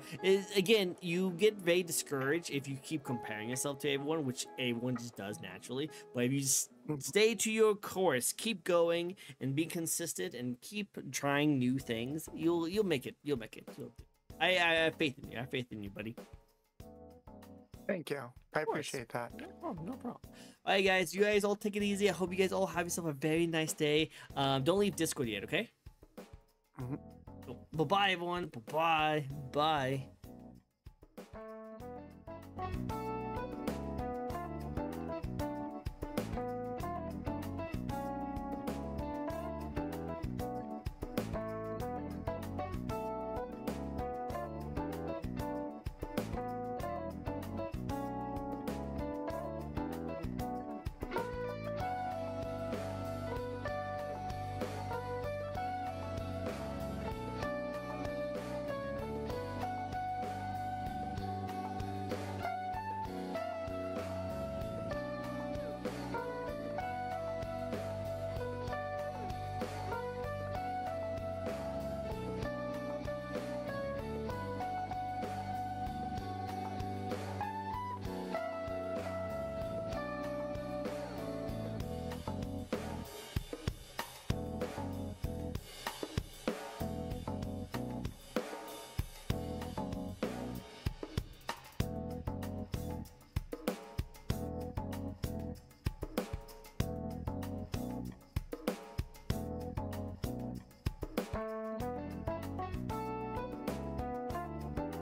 again, you get very discouraged if you keep comparing yourself to everyone, which everyone just does naturally. But if you just stay to your course, keep going, and be consistent, and keep trying new things, you'll make it. I have faith in you. I have faith in you, buddy. Thank you. I appreciate that. No problem. All right, guys. You guys all take it easy. I hope you guys all have yourself a very nice day. Don't leave Discord yet, okay? Bye-bye, everyone. Bye.